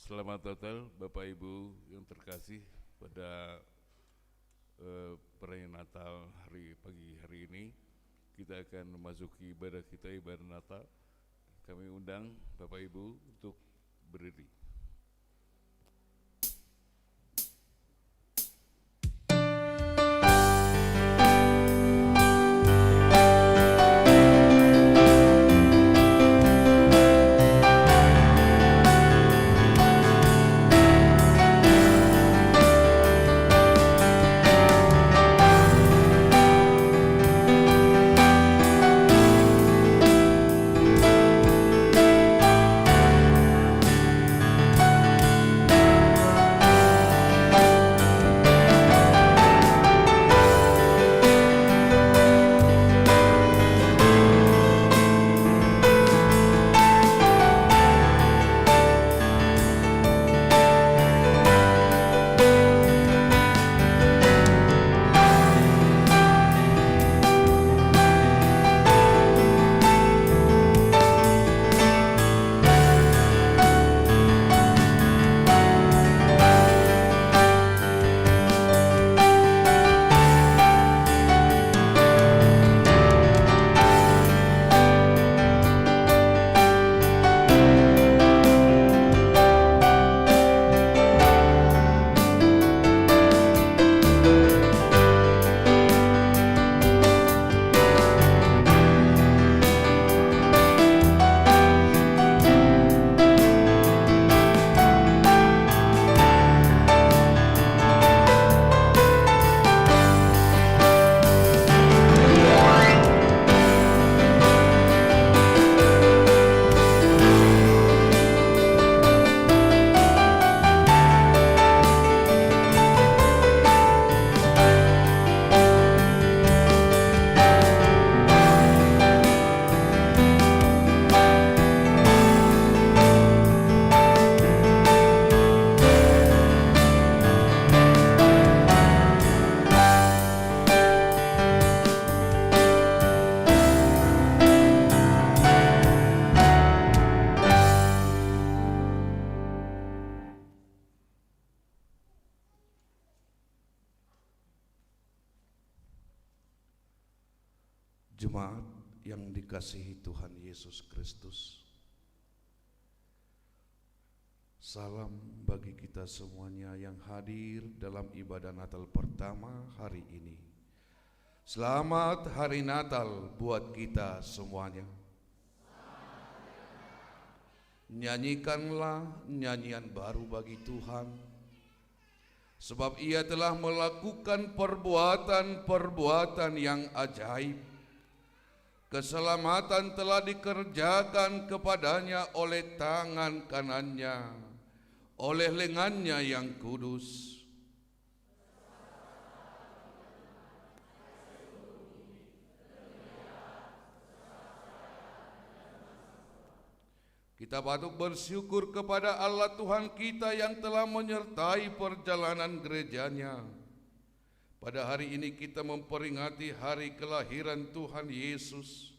Selamat Natal Bapak Ibu yang terkasih pada perayaan Natal pagi hari ini. Kita akan memasuki ibadah kita, ibadah Natal. Kami undang Bapak Ibu untuk berdiri. Jemaat yang dikasihi Tuhan Yesus Kristus, salam bagi kita semuanya yang hadir dalam ibadah Natal pertama hari ini. Selamat Hari Natal buat kita semuanya. Nyanyikanlah nyanyian baru bagi Tuhan, sebab Ia telah melakukan perbuatan-perbuatan yang ajaib. Keselamatan telah dikerjakan kepadanya oleh tangan kanannya, oleh lengannya yang kudus. Kita patut bersyukur kepada Allah Tuhan kita yang telah menyertai perjalanan gerejanya. Pada hari ini kita memperingati hari kelahiran Tuhan Yesus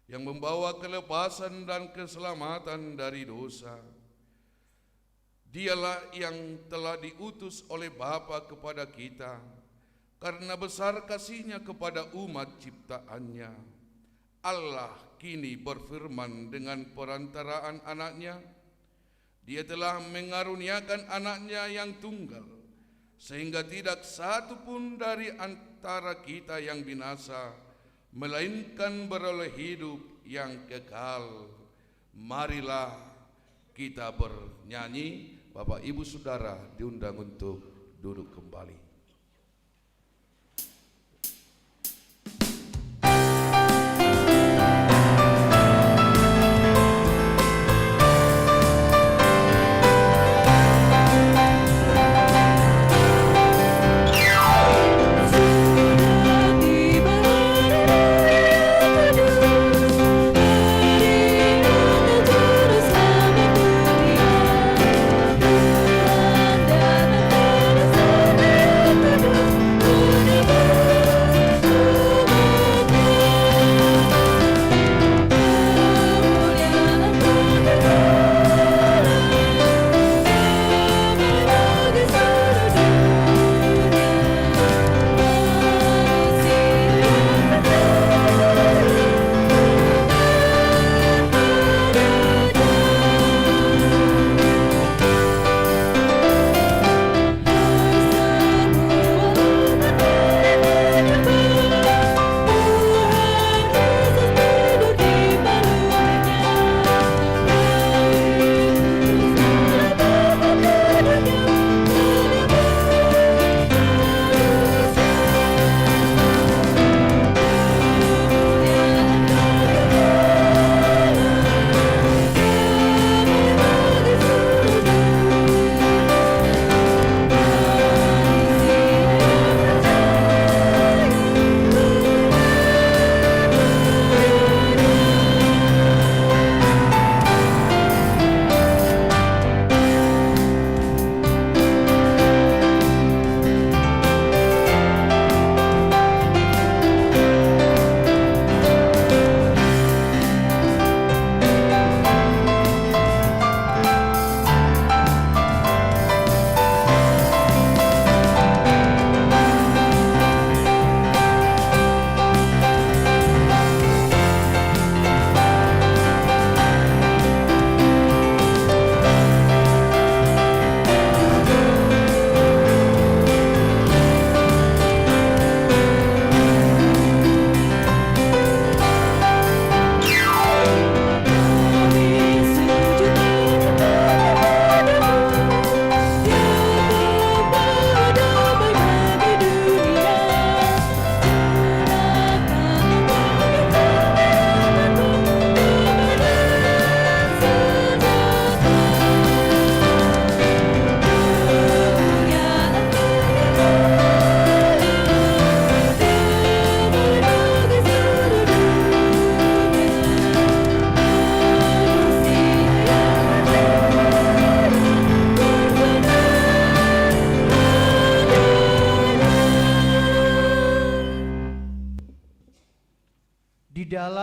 yang membawa kelepasan dan keselamatan dari dosa. Dialah yang telah diutus oleh Bapa kepada kita karena besar kasih-Nya kepada umat ciptaannya. Allah kini berfirman dengan perantaraan anaknya. Dia telah mengaruniakan anaknya yang tunggal, sehingga tidak satu pun dari antara kita yang binasa, melainkan beroleh hidup yang kekal. Marilah kita bernyanyi. Bapak Ibu Saudara diundang untuk duduk kembali.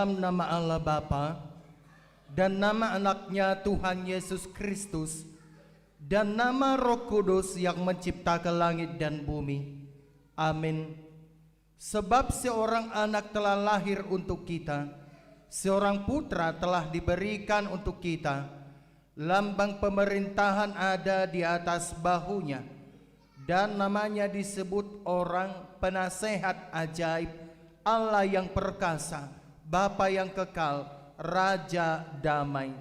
dalam nama Allah Bapa dan nama anaknya Tuhan Yesus Kristus dan nama Roh Kudus yang menciptakan langit dan bumi. Amin. Sebab seorang anak telah lahir untuk kita, seorang putra telah diberikan untuk kita, lambang pemerintahan ada di atas bahunya, dan namanya disebut orang penasehat ajaib, Allah yang perkasa, Bapa yang kekal, Raja damai.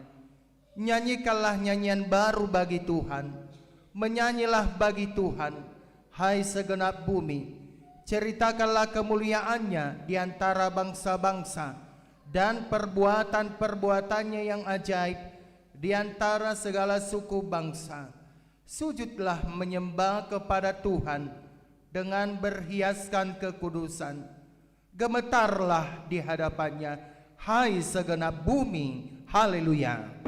Nyanyikanlah nyanyian baru bagi Tuhan, menyanyilah bagi Tuhan, hai segenap bumi. Ceritakanlah kemuliaannya di antara bangsa-bangsa dan perbuatan-perbuatannya yang ajaib di antara segala suku bangsa. Sujudlah menyembah kepada Tuhan dengan berhiaskan kekudusan. Gemetarlah di hadapannya, hai segenap bumi. Haleluya.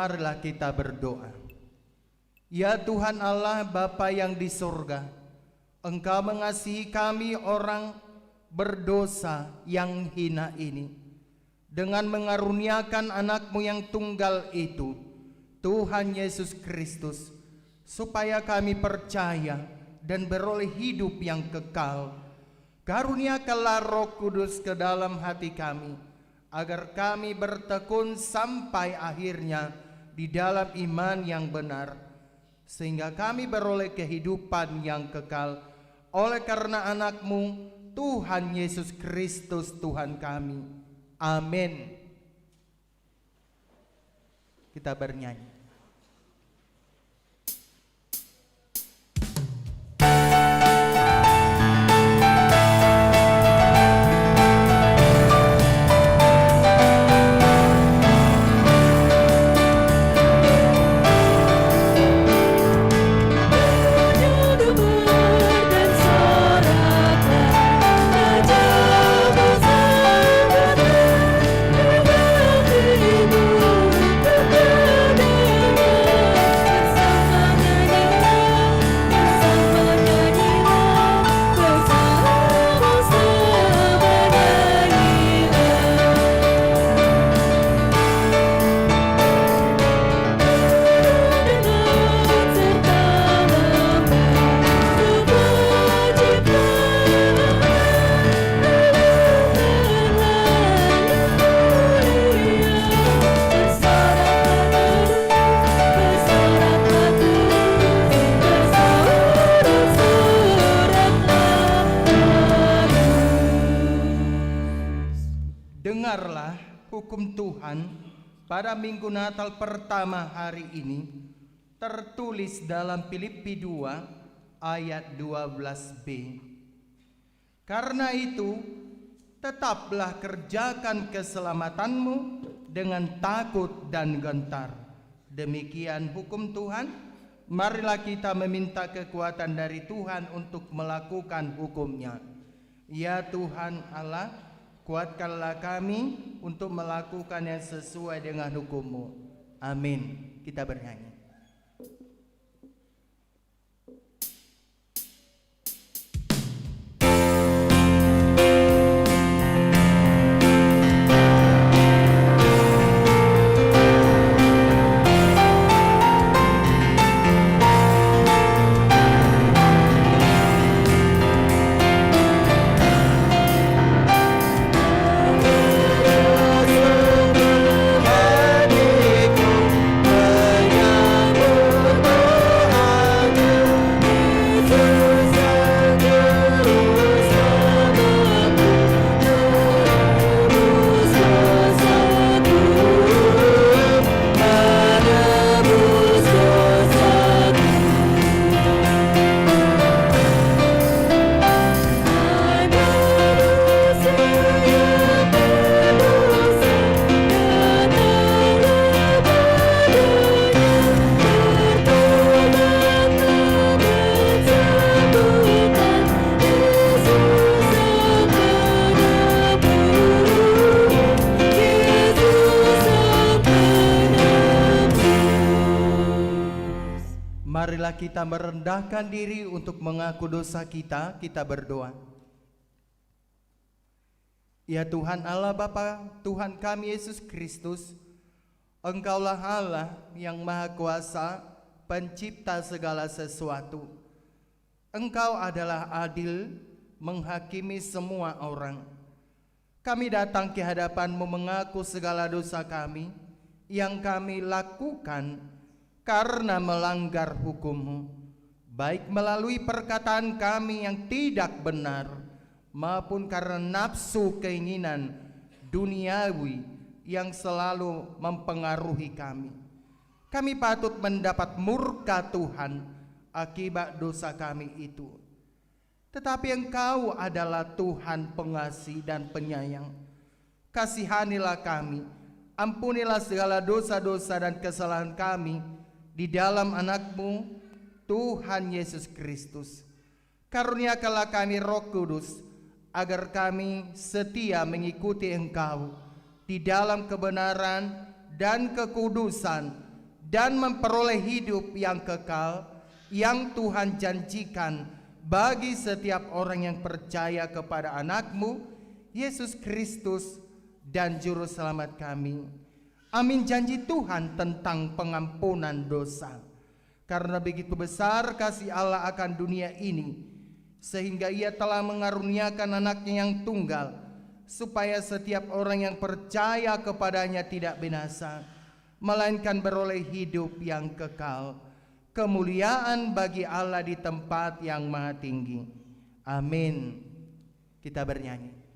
Marilah kita berdoa. Ya Tuhan Allah Bapa yang di surga, Engkau mengasihi kami orang berdosa yang hina ini dengan mengaruniakan anakmu yang tunggal itu, Tuhan Yesus Kristus, supaya kami percaya dan beroleh hidup yang kekal. Karuniakanlah Roh Kudus ke dalam hati kami, agar kami bertekun sampai akhirnya di dalam iman yang benar, sehingga kami beroleh kehidupan yang kekal oleh karena anakmu Tuhan Yesus Kristus Tuhan kami. Amin. Kita bernyanyi. Dengarlah hukum Tuhan pada minggu Natal pertama hari ini, tertulis dalam Filipi 2 ayat 12b. Karena itu, tetaplah kerjakan keselamatanmu dengan takut dan gentar. Demikian hukum Tuhan. Marilah kita meminta kekuatan dari Tuhan untuk melakukan hukum-Nya. Ya Tuhan Allah, kuatkanlah kami untuk melakukan yang sesuai dengan hukum-Mu. Amin. Kita bernyanyi. Hadiku menyambut Marilah kita merendahkan diri untuk mengaku dosa kita berdoa. Ya Tuhan Allah Bapa, Tuhan kami Yesus Kristus, Engkaulah Allah yang Maha Kuasa, pencipta segala sesuatu. Engkau adalah adil, menghakimi semua orang. Kami datang ke hadapan-Mu mengaku segala dosa kami yang kami lakukan karena melanggar hukum-Mu, baik melalui perkataan kami yang tidak benar, maupun karena nafsu keinginan duniawi yang selalu mempengaruhi kami. Kami patut mendapat murka Tuhan akibat dosa kami itu. Tetapi Engkau adalah Tuhan pengasih dan penyayang. Kasihanilah kami, ampunilah segala dosa-dosa dan kesalahan kami di dalam Anak-Mu, Tuhan Yesus Kristus. Karuniakanlah kami Roh Kudus, agar kami setia mengikuti Engkau di dalam kebenaran dan kekudusan, dan memperoleh hidup yang kekal yang Tuhan janjikan bagi setiap orang yang percaya kepada Anak-Mu, Yesus Kristus dan Juru Selamat kami. Amin. Janji Tuhan tentang pengampunan dosa. Karena begitu besar kasih Allah akan dunia ini, sehingga Ia telah mengaruniakan Anak-Nya yang tunggal, supaya setiap orang yang percaya kepadanya tidak binasa, melainkan beroleh hidup yang kekal. Kemuliaan bagi Allah di tempat yang maha tinggi. Amin. Kita bernyanyi.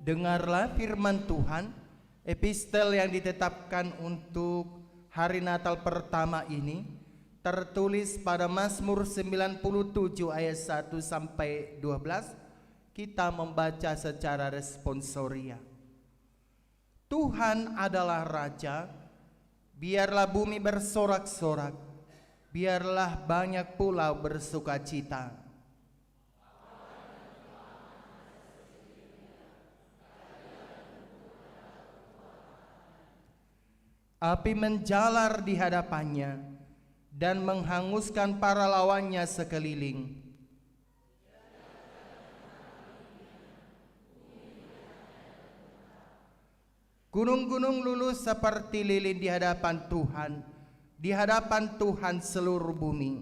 Dengarlah firman Tuhan, epistel yang ditetapkan untuk hari Natal pertama ini tertulis pada Mazmur 97 ayat 1 sampai 12. Kita membaca secara responsoria. Tuhan adalah Raja, biarlah bumi bersorak-sorak, biarlah banyak pulau bersukacita. Api menjalar di hadapannya dan menghanguskan para lawannya sekeliling. Gunung-gunung lulus seperti lilin di hadapan Tuhan seluruh bumi.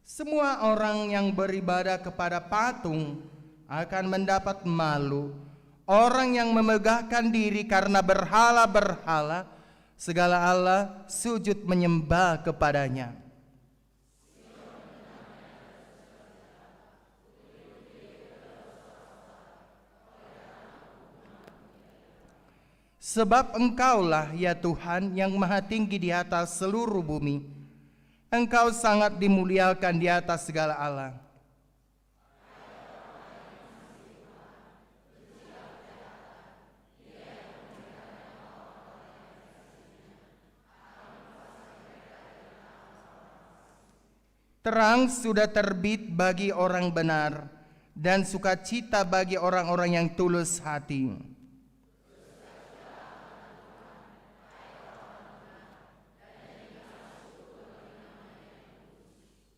Semua orang yang beribadah kepada patung akan mendapat malu. Orang yang memegahkan diri karena berhala-berhala, segala Allah sujud menyembah kepadanya. Sebab Engkaulah ya Tuhan yang maha tinggi di atas seluruh bumi. Engkau sangat dimuliakan di atas segala Allah. Terang sudah terbit bagi orang benar, dan sukacita bagi orang-orang yang tulus hati.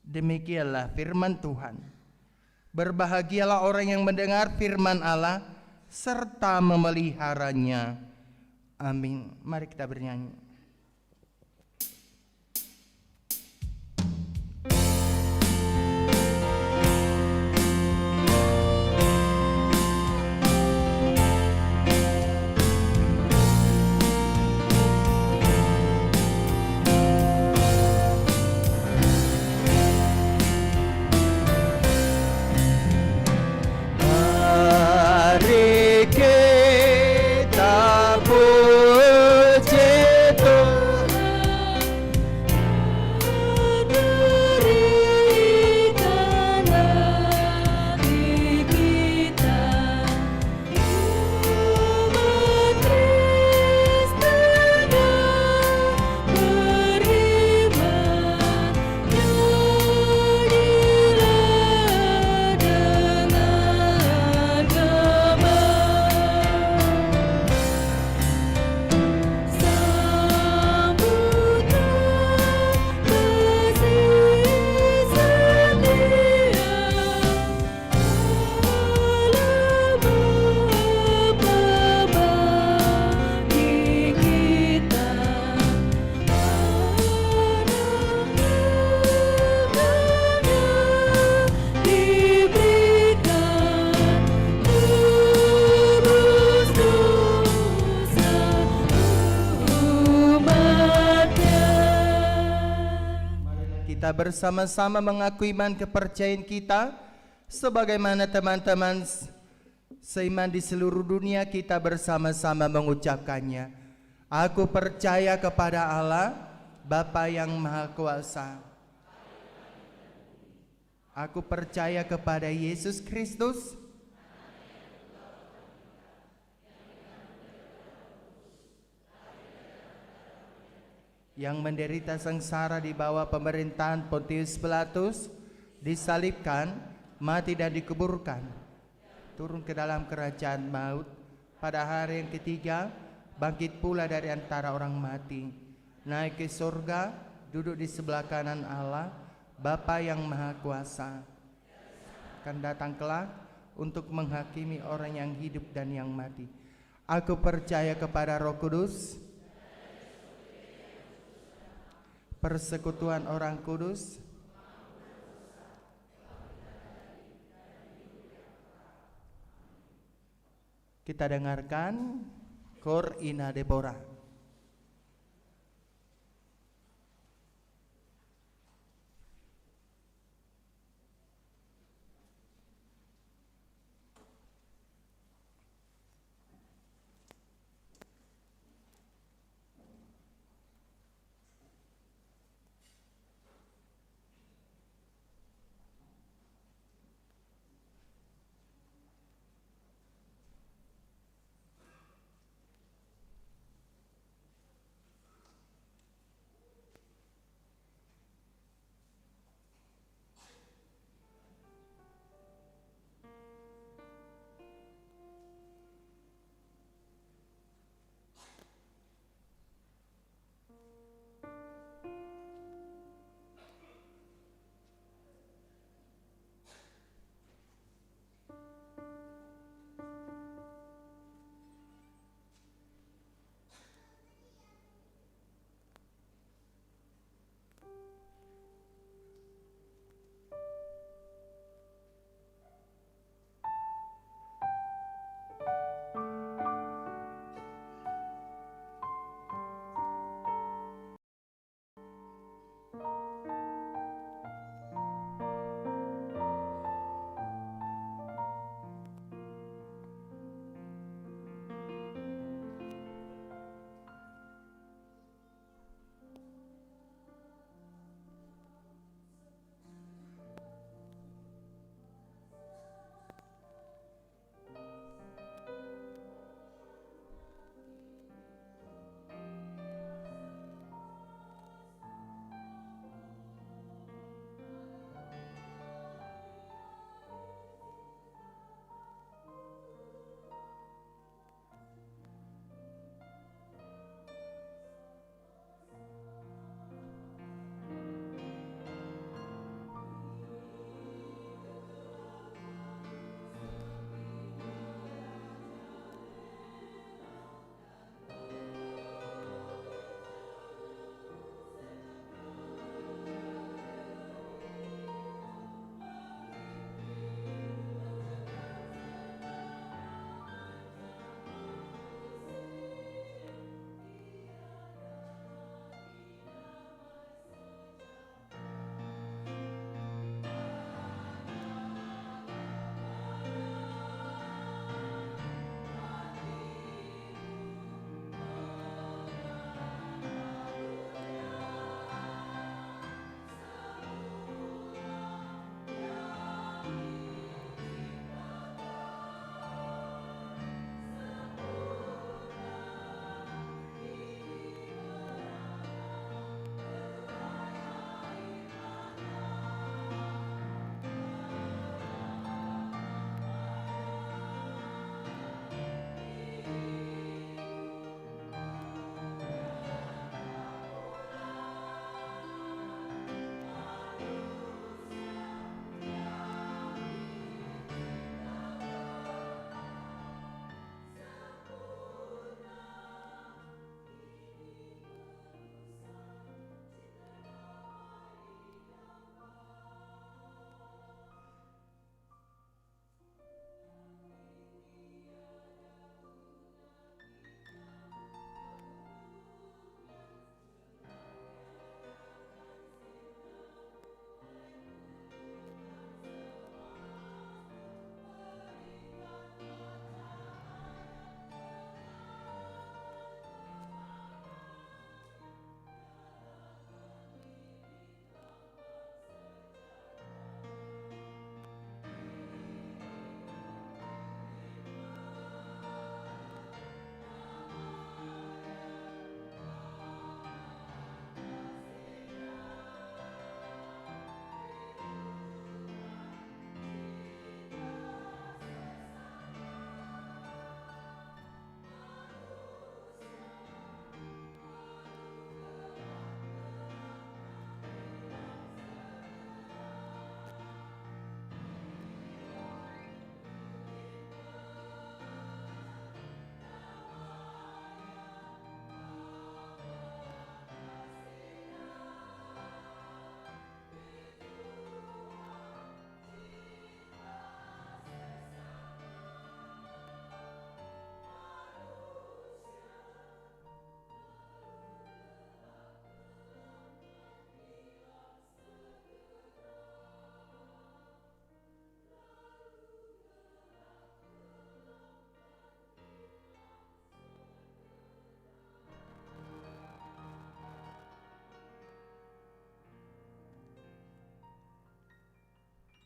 Demikianlah firman Tuhan. Berbahagialah orang yang mendengar firman Allah serta memeliharanya. Amin. Mari kita bernyanyi. Kita bersama-sama mengakui iman kepercayaan kita sebagaimana teman-teman seiman di seluruh dunia kita bersama-sama mengucapkannya. Aku percaya kepada Allah, Bapa yang Maha Kuasa. Aku percaya kepada Yesus Kristus, yang menderita sengsara di bawah pemerintahan Pontius Pilatus, disalibkan, mati dan dikuburkan, turun ke dalam kerajaan maut, pada hari yang ketiga bangkit pula dari antara orang mati, naik ke surga, duduk di sebelah kanan Allah, Bapa yang Maha Kuasa, akan datang kelak untuk menghakimi orang yang hidup dan yang mati. Aku percaya kepada Roh Kudus, persekutuan orang kudus, kita dengarkan Cor Ina Deborah.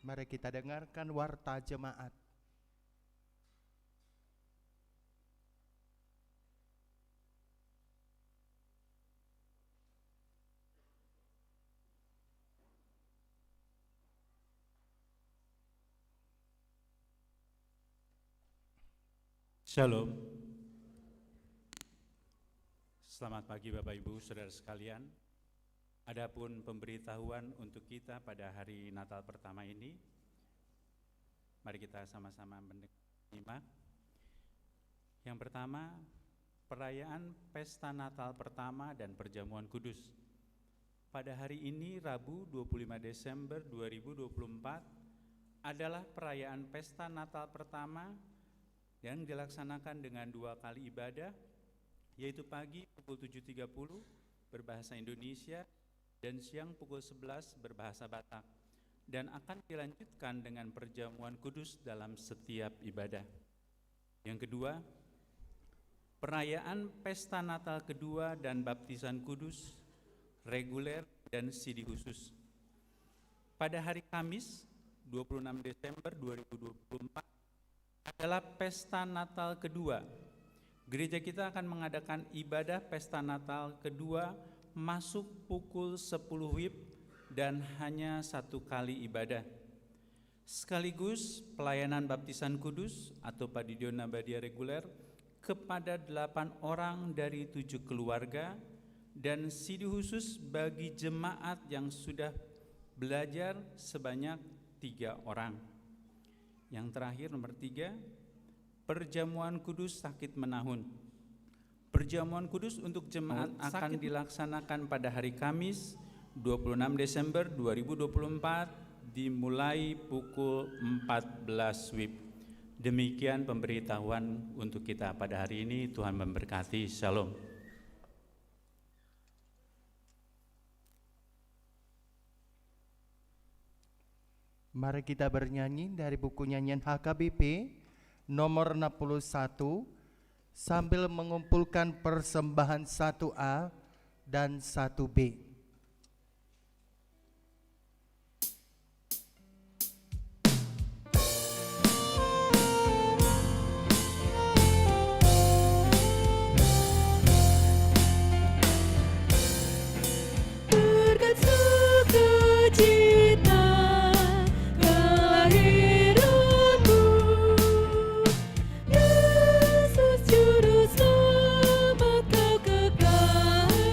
Mari kita dengarkan warta jemaat. Shalom. Selamat pagi Bapak Ibu Saudara sekalian. Adapun pemberitahuan untuk kita pada hari Natal pertama ini, mari kita sama-sama menyimak. Yang pertama, perayaan Pesta Natal pertama dan Perjamuan Kudus. Pada hari ini, Rabu 25 Desember 2024, adalah perayaan Pesta Natal pertama yang dilaksanakan dengan 2 kali ibadah, yaitu pagi pukul 7.30 berbahasa Indonesia dan siang pukul 11 berbahasa Batak, dan akan dilanjutkan dengan perjamuan kudus dalam setiap ibadah. Yang kedua, perayaan Pesta Natal kedua dan baptisan kudus, reguler dan sidi khusus. Pada hari Kamis 26 Desember 2024 adalah Pesta Natal kedua. Gereja kita akan mengadakan ibadah Pesta Natal kedua masuk pukul 10 WIB dan hanya 1 kali ibadah. Sekaligus pelayanan baptisan kudus atau Padidion Nabadia reguler kepada 8 orang dari 7 keluarga dan sidi khusus bagi jemaat yang sudah belajar sebanyak 3 orang. Yang terakhir nomor 3, perjamuan kudus sakit menahun. Perjamuan kudus untuk jemaat akan dilaksanakan pada hari Kamis 26 Desember 2024 dimulai pukul 14 WIB. Demikian pemberitahuan untuk kita pada hari ini. Tuhan memberkati. Shalom. Mari kita bernyanyi dari buku nyanyian HKBP nomor 61 sambil mengumpulkan persembahan 1A dan 1B. Juru selamat kau kekasihku.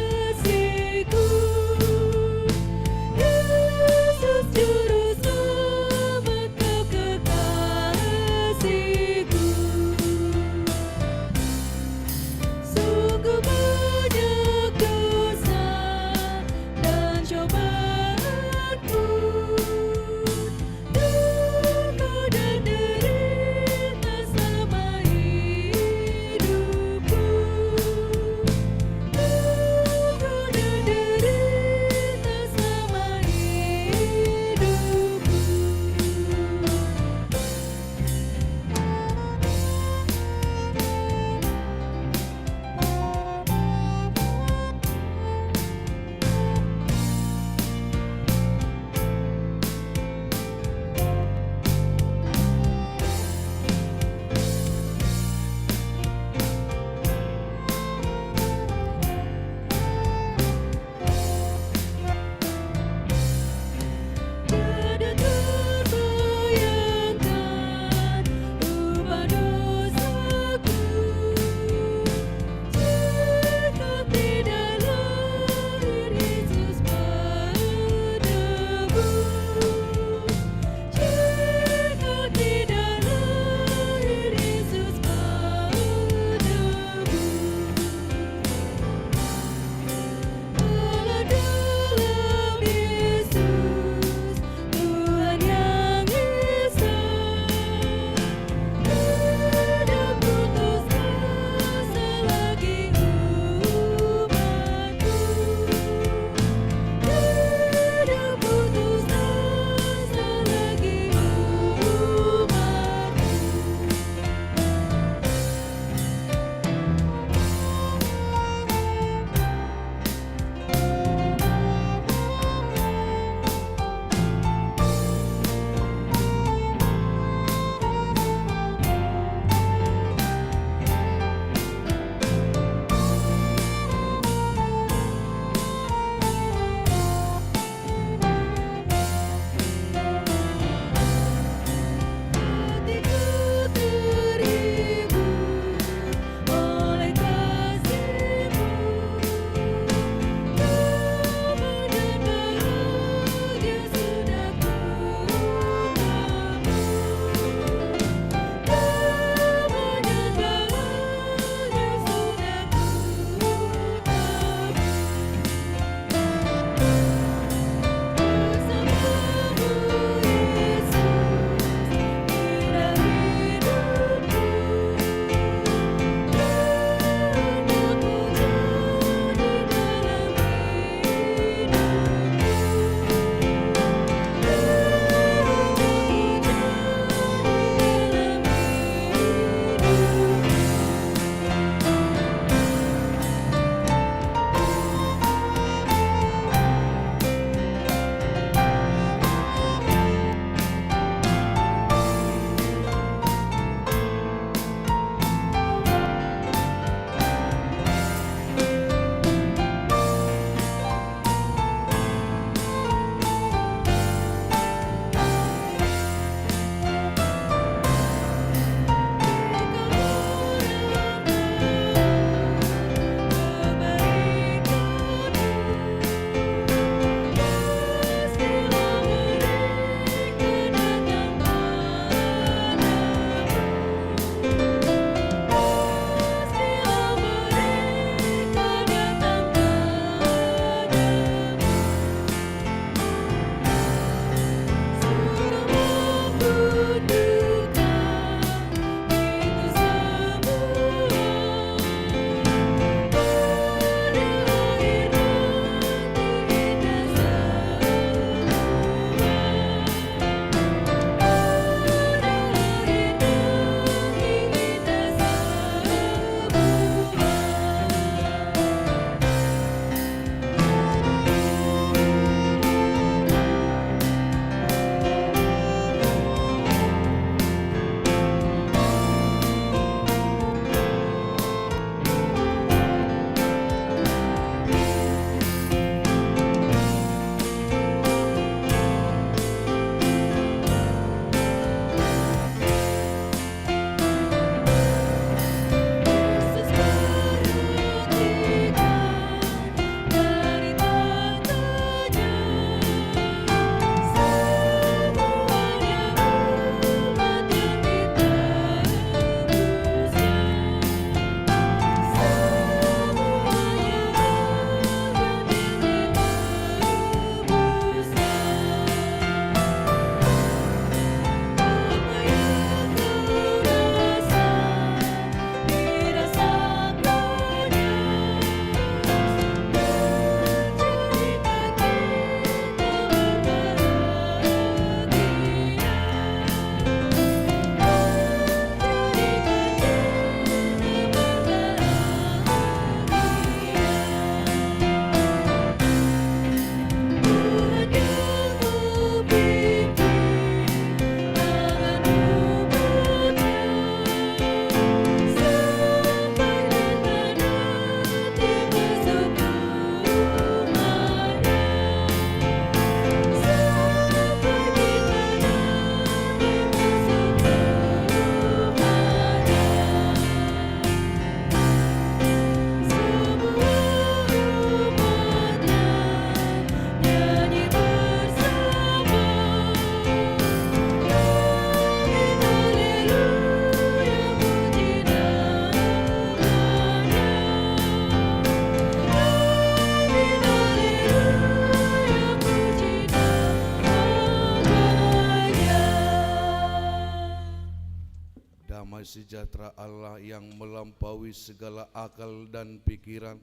damai sejahtera Allah yang melampaui segala akal dan pikiran,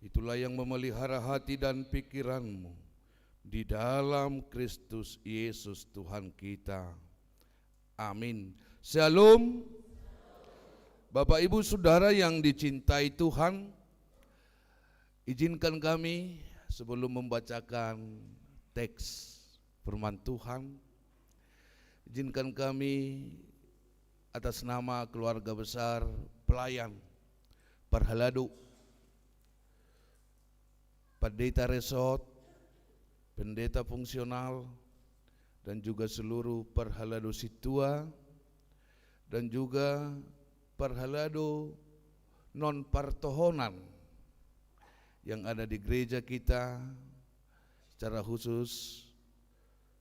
itulah yang memelihara hati dan pikiranmu di dalam Kristus Yesus Tuhan kita. Amin. Shalom. Bapak Ibu Saudara yang dicintai Tuhan, izinkan kami sebelum membacakan teks firman Tuhan, izinkan kami atas nama keluarga besar pelayan Parhaladu, Pendeta Resort, Pendeta Fungsional, dan juga seluruh Parhaladu Situa, dan juga Parhaladu non-partohonan yang ada di gereja kita, secara khusus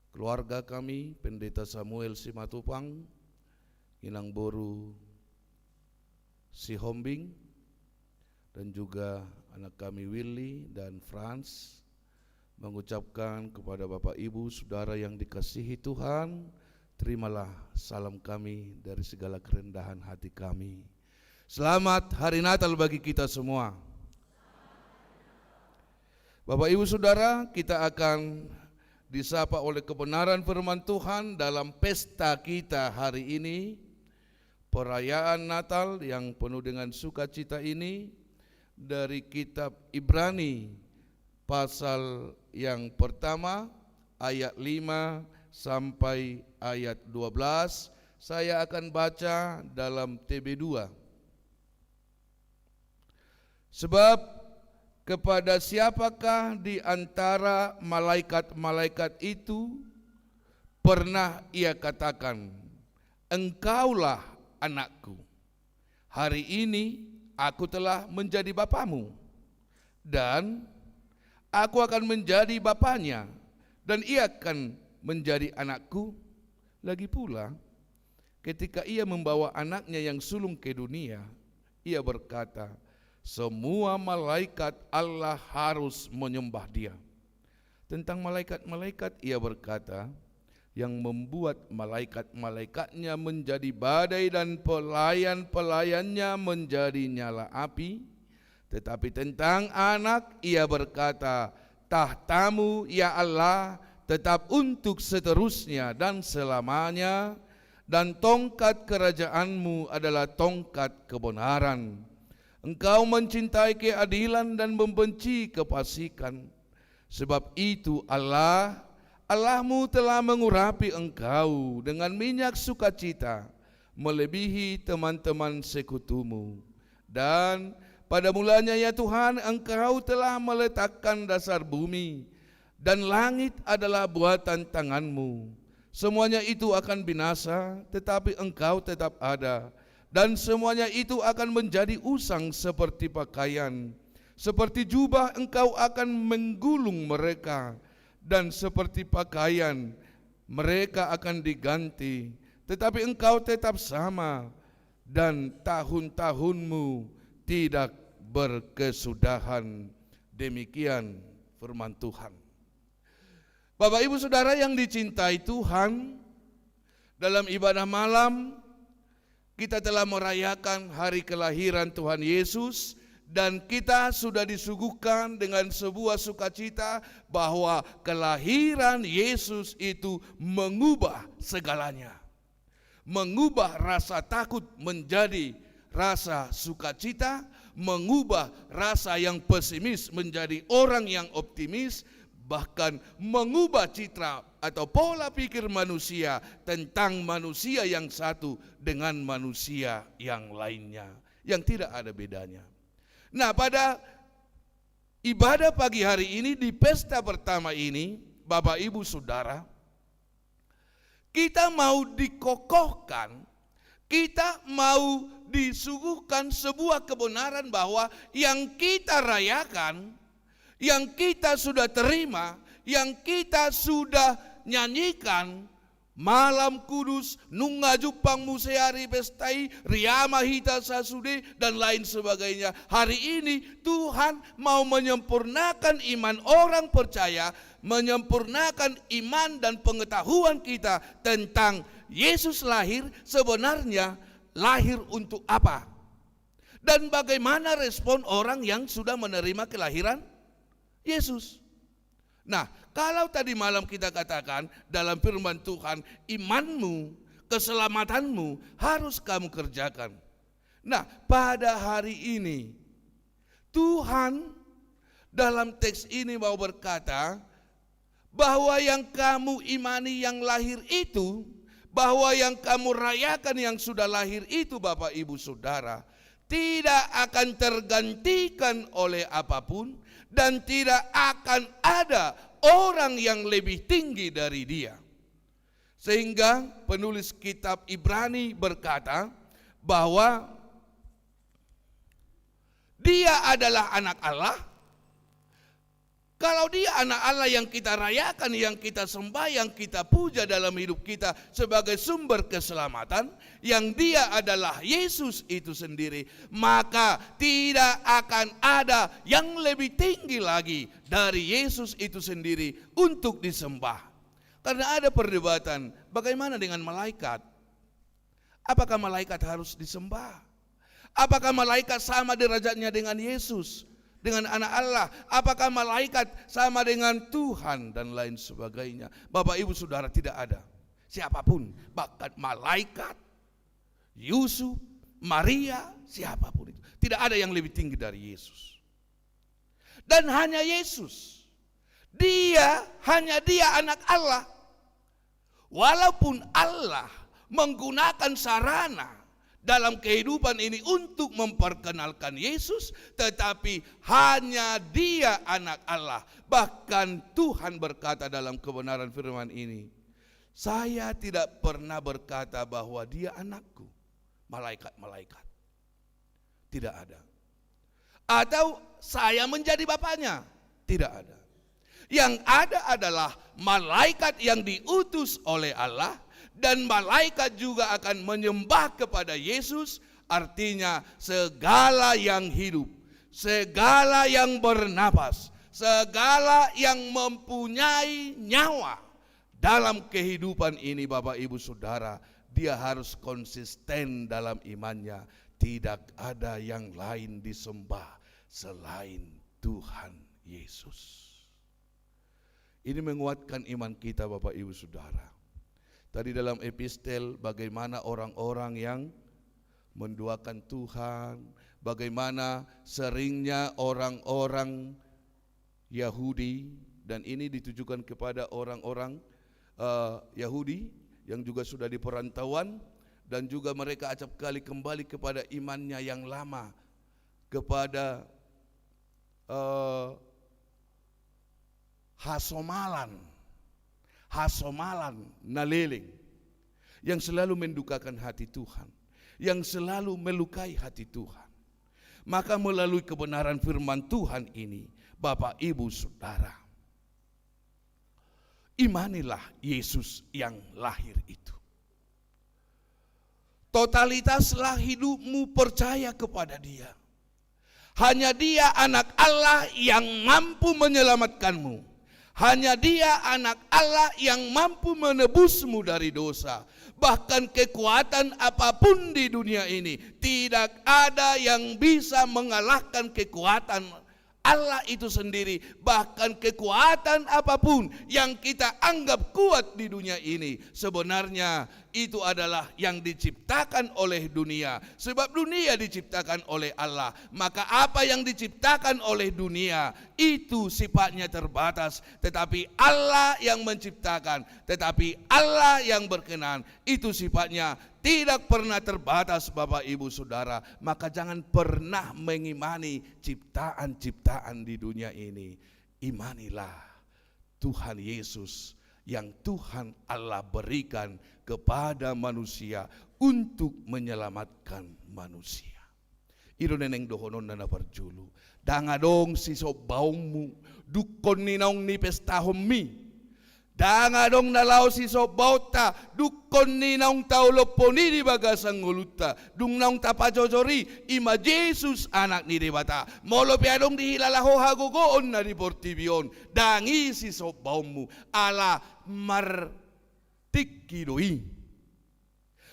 keluarga kami, Pendeta Samuel Simatupang, Inang Boru Sihombing, dan juga anak kami Willy dan Franz, mengucapkan kepada Bapak Ibu Saudara yang dikasihi Tuhan, terimalah salam kami dari segala kerendahan hati kami. Selamat Hari Natal bagi kita semua. Bapak Ibu Saudara, kita akan disapa oleh kebenaran firman Tuhan dalam pesta kita hari ini, perayaan Natal yang penuh dengan sukacita ini, dari kitab Ibrani pasal yang pertama ayat 5 sampai ayat 12. Saya akan baca dalam TB2. Sebab kepada siapakah di antara malaikat-malaikat itu pernah ia katakan, engkaulah anakku, hari ini aku telah menjadi bapamu, dan aku akan menjadi bapanya, dan ia akan menjadi anakku. Lagi pula, ketika ia membawa anaknya yang sulung ke dunia, ia berkata, semua malaikat Allah harus menyembah dia. Tentang malaikat-malaikat ia berkata, yang membuat malaikat-malaikatnya menjadi badai dan pelayan-pelayannya menjadi nyala api. Tetapi tentang anak ia berkata, tahtamu ya Allah tetap untuk seterusnya dan selamanya, dan tongkat kerajaanmu adalah tongkat kebenaran. Engkau mencintai keadilan dan membenci kefasikan. Sebab itu Allahmu telah mengurapi engkau dengan minyak sukacita, melebihi teman-teman sekutumu. Dan pada mulanya ya Tuhan, engkau telah meletakkan dasar bumi, dan langit adalah buatan tanganmu. Semuanya itu akan binasa, tetapi engkau tetap ada. Dan semuanya itu akan menjadi usang seperti pakaian. Seperti jubah engkau akan menggulung mereka, dan seperti pakaian mereka akan diganti. Tetapi engkau tetap sama, dan tahun-tahunmu tidak berkesudahan. Demikian firman Tuhan. Bapak Ibu Saudara yang dicintai Tuhan, dalam ibadah malam kita telah merayakan hari kelahiran Tuhan Yesus, dan kita sudah disuguhkan dengan sebuah sukacita bahwa kelahiran Yesus itu mengubah segalanya. Mengubah rasa takut menjadi rasa sukacita, mengubah rasa yang pesimis menjadi orang yang optimis, bahkan mengubah citra atau pola pikir manusia tentang manusia yang satu dengan manusia yang lainnya, yang tidak ada bedanya. Nah, pada ibadah pagi hari ini, di pesta pertama ini, Bapak Ibu Saudara, kita mau dikokohkan, kita mau disuguhkan sebuah kebenaran bahwa yang kita rayakan, yang kita sudah terima, yang kita sudah nyanyikan, malam kudus, nunga jupang museari pestai, riama hita sasude, dan lain sebagainya. Hari ini Tuhan mau menyempurnakan iman orang percaya, menyempurnakan iman dan pengetahuan kita tentang Yesus lahir sebenarnya lahir untuk apa? Dan bagaimana respon orang yang sudah menerima kelahiran Yesus? Nah, kalau tadi malam kita katakan dalam firman Tuhan, imanmu, keselamatanmu harus kamu kerjakan. Nah, pada hari ini Tuhan dalam teks ini mau berkata bahwa yang kamu imani yang lahir itu, bahwa yang kamu rayakan yang sudah lahir itu, Bapak Ibu Saudara, tidak akan tergantikan oleh apapun dan tidak akan ada orang yang lebih tinggi dari dia. Sehingga penulis kitab Ibrani berkata bahwa dia adalah anak Allah. Kalau dia anak Allah yang kita rayakan, yang kita sembah, yang kita puja dalam hidup kita sebagai sumber keselamatan, yang dia adalah Yesus itu sendiri, maka tidak akan ada yang lebih tinggi lagi dari Yesus itu sendiri untuk disembah. Karena ada perdebatan, bagaimana dengan malaikat? Apakah malaikat harus disembah? Apakah malaikat sama derajatnya dengan Yesus? Dengan anak Allah, apakah malaikat sama dengan Tuhan dan lain sebagainya? Bapak Ibu Saudara, tidak ada siapapun, bahkan malaikat, Yusuf, Maria, siapapun itu, tidak ada yang lebih tinggi dari Yesus. Dan hanya Yesus, hanya dia anak Allah. Walaupun Allah menggunakan sarana dalam kehidupan ini untuk memperkenalkan Yesus, tetapi hanya dia anak Allah. Bahkan Tuhan berkata dalam kebenaran firman ini, saya tidak pernah berkata bahwa dia anakku, malaikat-malaikat. Tidak ada. Atau saya menjadi bapaknya, tidak ada. Yang ada adalah malaikat yang diutus oleh Allah, dan malaikat juga akan menyembah kepada Yesus. Artinya segala yang hidup, segala yang bernapas, segala yang mempunyai nyawa dalam kehidupan ini, Bapak Ibu Saudara, dia harus konsisten dalam imannya. Tidak ada yang lain disembah selain Tuhan Yesus. Ini menguatkan iman kita, Bapak Ibu Saudara. Tadi dalam epistel bagaimana orang-orang yang menduakan Tuhan, bagaimana seringnya orang-orang Yahudi, dan ini ditujukan kepada orang-orang Yahudi yang juga sudah di perantauan, dan juga mereka acap kali kembali kepada imannya yang lama, kepada hasomalan naliling, yang selalu mendukakan hati Tuhan, yang selalu melukai hati Tuhan. Maka melalui kebenaran firman Tuhan ini, Bapak Ibu Saudara, imanilah Yesus yang lahir itu. Totalitaslah hidupmu percaya kepada dia. Hanya dia anak Allah yang mampu menyelamatkanmu. Hanya dia anak Allah yang mampu menebusmu dari dosa. Bahkan kekuatan apapun di dunia ini, tidak ada yang bisa mengalahkan kekuatan Allah itu sendiri. Bahkan kekuatan apapun yang kita anggap kuat di dunia ini, sebenarnya itu adalah yang diciptakan oleh dunia. Sebab dunia diciptakan oleh Allah. Maka apa yang diciptakan oleh dunia itu sifatnya terbatas. Tetapi Allah yang menciptakan, tetapi Allah yang berkenan, itu sifatnya tidak pernah terbatas, Bapak Ibu Saudara. Maka jangan pernah mengimani ciptaan-ciptaan di dunia ini. Imanilah Tuhan Yesus yang Tuhan Allah berikan kepada manusia untuk menyelamatkan manusia. Iro neneng dohonon na naparjulu. Dangadong si sobaumu dukon ninong ni pestahom mi. Dangadong nalaw si sobauta dukon ninong tauloponi di bagasang nguluta. Dungnong tapajojori ima Jesus anak ni debata. Molo piadong dihilalaho hagogoon na di portibion. Dangi si sobaumu ala martikidoi.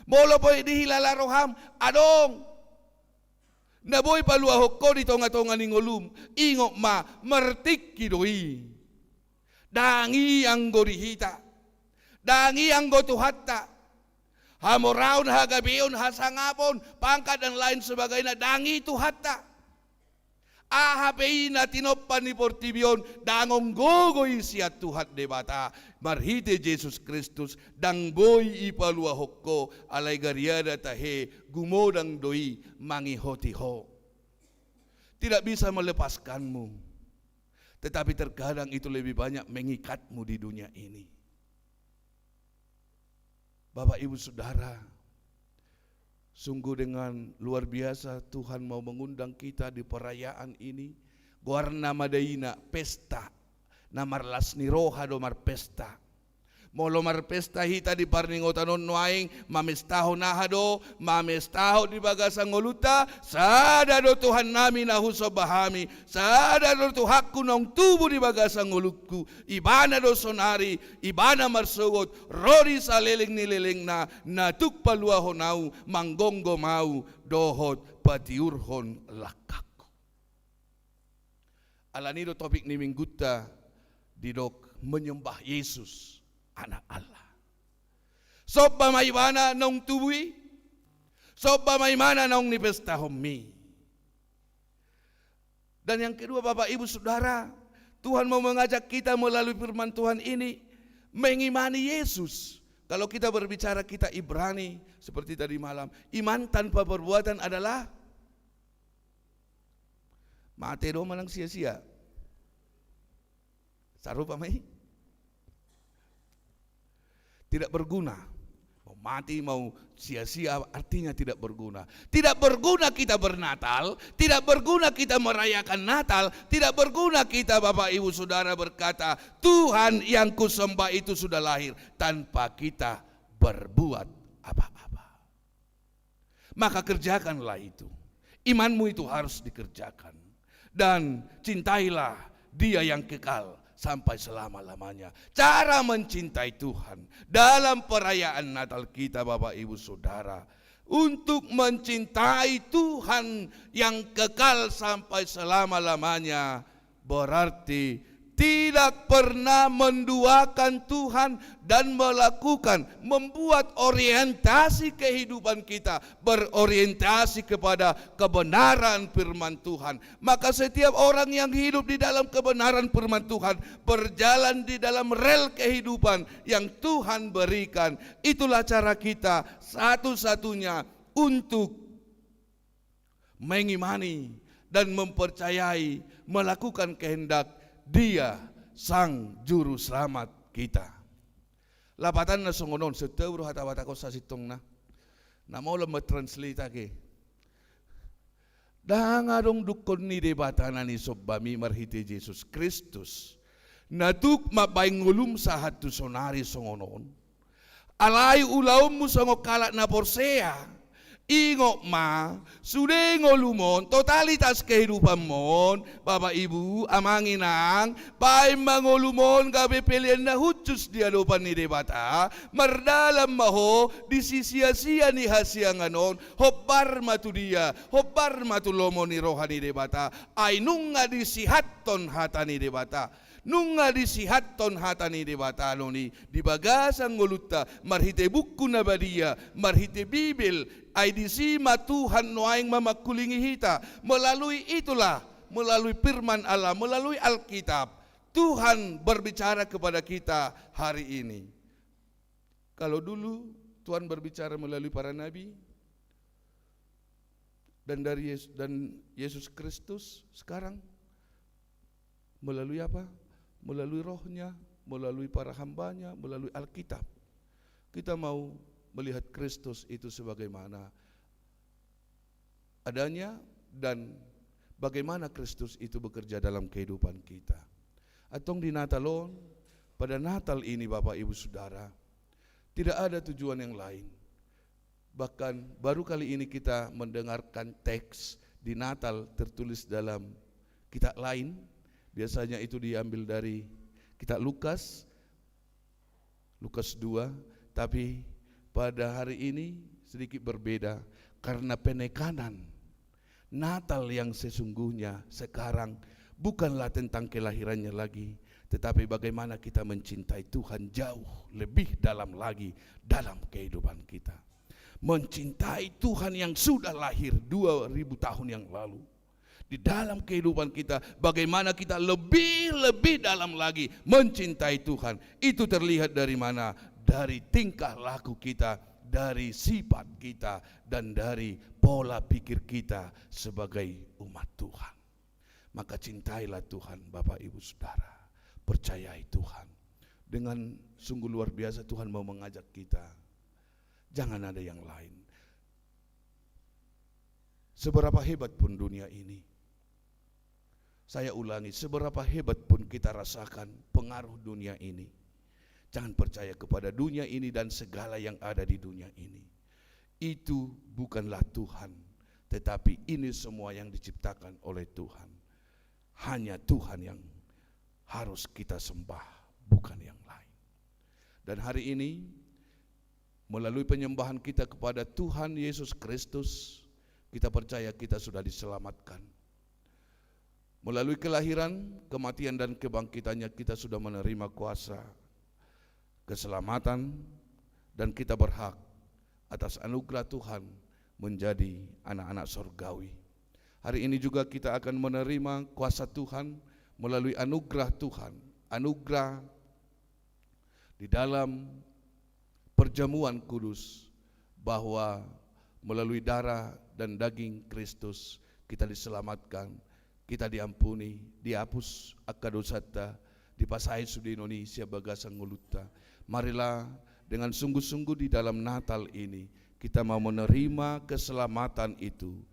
Molo po dihilala roham, adong. Naboy palua hokko di tonga-tonga ni ngolum, ingok ma mertik kidoi. Dangi anggo dihita, dangi anggo tuhatta. Hamoraun, hagabion, hasangapon, pangkat dan lain sebagainya, dangi tuhatta. Ahapei na tinopan ni Portibion dangong gogoy siya tuhat debata marhite Jesus Kristus dang boy ipalua hokko alay garyada tahe gumodang doi mangihotiho. Tidak bisa melepaskanmu, tetapi terkadang itu lebih banyak mengikatmu di dunia ini. Bapak Ibu Saudara, sungguh dengan luar biasa Tuhan mau mengundang kita di perayaan ini. Guarna madaina pesta, namar lasni roha domar pesta. Molo mar pesta hita di parningotanon noaing mamestaho nahado, mamestaho di bagasang ngoluta, sadado Tuhan nami nahuso bahami, sadado Tuhaku nong tubuh di bagasang ngolutku, ibana do sonari, ibana marsugot, rori saleling nileleng na tukpalua honau, manggonggo mau, dohot patiurhon lakaku. Alanido topik ni mingguta didok menyembah Yesus, anak Allah. Sob maimana nong tubui, sob maimana nong nipesta homi. Dan yang kedua Bapak Ibu Saudara, Tuhan mau mengajak kita melalui firman Tuhan ini mengimani Yesus. Kalau kita berbicara kita Ibrani seperti tadi malam, iman tanpa perbuatan adalah mate do malang sia-sia. Sarupa mai? Tidak berguna. Mau mati, mau sia-sia, artinya tidak berguna. Tidak berguna kita bernatal, tidak berguna kita merayakan Natal, tidak berguna kita Bapak Ibu Saudara berkata, Tuhan yang kusembah itu sudah lahir, tanpa kita berbuat apa-apa. Maka kerjakanlah itu. Imanmu itu harus dikerjakan. Dan cintailah Dia yang kekal sampai selama-lamanya. Cara mencintai Tuhan dalam perayaan Natal kita Bapak Ibu Saudara, untuk mencintai Tuhan yang kekal sampai selama-lamanya berarti tidak pernah menduakan Tuhan dan membuat orientasi kehidupan kita berorientasi kepada kebenaran firman Tuhan. Maka setiap orang yang hidup di dalam kebenaran firman Tuhan berjalan di dalam rel kehidupan yang Tuhan berikan. Itulah cara kita satu-satunya untuk mengimani dan mempercayai, melakukan kehendak Dia sang juru selamat kita. Lapatan na songonon setebro hatawata ko sa sitong na mau lemah translate ke. Dangadong dukon ni debatana ni sobbami marhite Jesus Kristus. Natuk mabaing ngulum sa hatu sonari songonon. Alay ulaum mo songo kalat na porsea. Ingok ma, sudah ngolumon, totalitas kehidupan mon, Bapak Ibu, amanginang, baik mangolumon gabe pilihan na hutus di hadapan ni debata, merdalam maho di sia-sia ni hasianganon, hobar matu dia, hobar matu lomo ni rohani debata, ay nunga di sihaton hata ni debata. Nunga disihaton hatani debata noni di bagasang ngoluta marhite buku nabadia marhite Bibil ay disima Tuhan noaing mamakulingi hita melalui itulah melalui firman Allah melalui Alkitab Tuhan berbicara kepada kita hari ini. Kalau dulu Tuhan berbicara melalui para nabi dan dari Yesus Kristus, sekarang melalui apa? Melalui rohnya, melalui para hambanya, melalui Alkitab. Kita mau melihat Kristus itu sebagaimana adanya dan bagaimana Kristus itu bekerja dalam kehidupan kita. Atong di Natalon, pada Natal ini Bapak Ibu Saudara, tidak ada tujuan yang lain. Bahkan baru kali ini kita mendengarkan teks di Natal tertulis dalam kitab lain. Biasanya itu diambil dari kitab Lukas 2, tapi pada hari ini sedikit berbeda karena penekanan Natal yang sesungguhnya sekarang bukanlah tentang kelahirannya lagi, tetapi bagaimana kita mencintai Tuhan jauh lebih dalam lagi dalam kehidupan kita. Mencintai Tuhan yang sudah lahir 2000 tahun yang lalu. Di dalam kehidupan kita, bagaimana kita lebih dalam lagi mencintai Tuhan. Itu terlihat dari mana? Dari tingkah laku kita, dari sifat kita, dan dari pola pikir kita sebagai umat Tuhan. Maka cintailah Tuhan, Bapak Ibu Saudara. Percayai Tuhan. Dengan sungguh luar biasa Tuhan mau mengajak kita. Jangan ada yang lain. Seberapa hebat pun dunia ini, saya ulangi, seberapa hebat pun kita rasakan pengaruh dunia ini, jangan percaya kepada dunia ini dan segala yang ada di dunia ini. Itu bukanlah Tuhan, tetapi ini semua yang diciptakan oleh Tuhan. Hanya Tuhan yang harus kita sembah, bukan yang lain. Dan hari ini, melalui penyembahan kita kepada Tuhan Yesus Kristus, kita percaya kita sudah diselamatkan. Melalui kelahiran, kematian, dan kebangkitannya kita sudah menerima kuasa keselamatan, dan kita berhak atas anugerah Tuhan menjadi anak-anak surgawi. Hari ini juga kita akan menerima kuasa Tuhan melalui anugerah Tuhan, anugerah di dalam perjamuan kudus, bahwa melalui darah dan daging Kristus kita diselamatkan, kita diampuni, dihapus akka dosata, dipasai sudi Indonesia bagasan nguluta. Marilah dengan sungguh-sungguh di dalam Natal ini kita mau menerima keselamatan itu,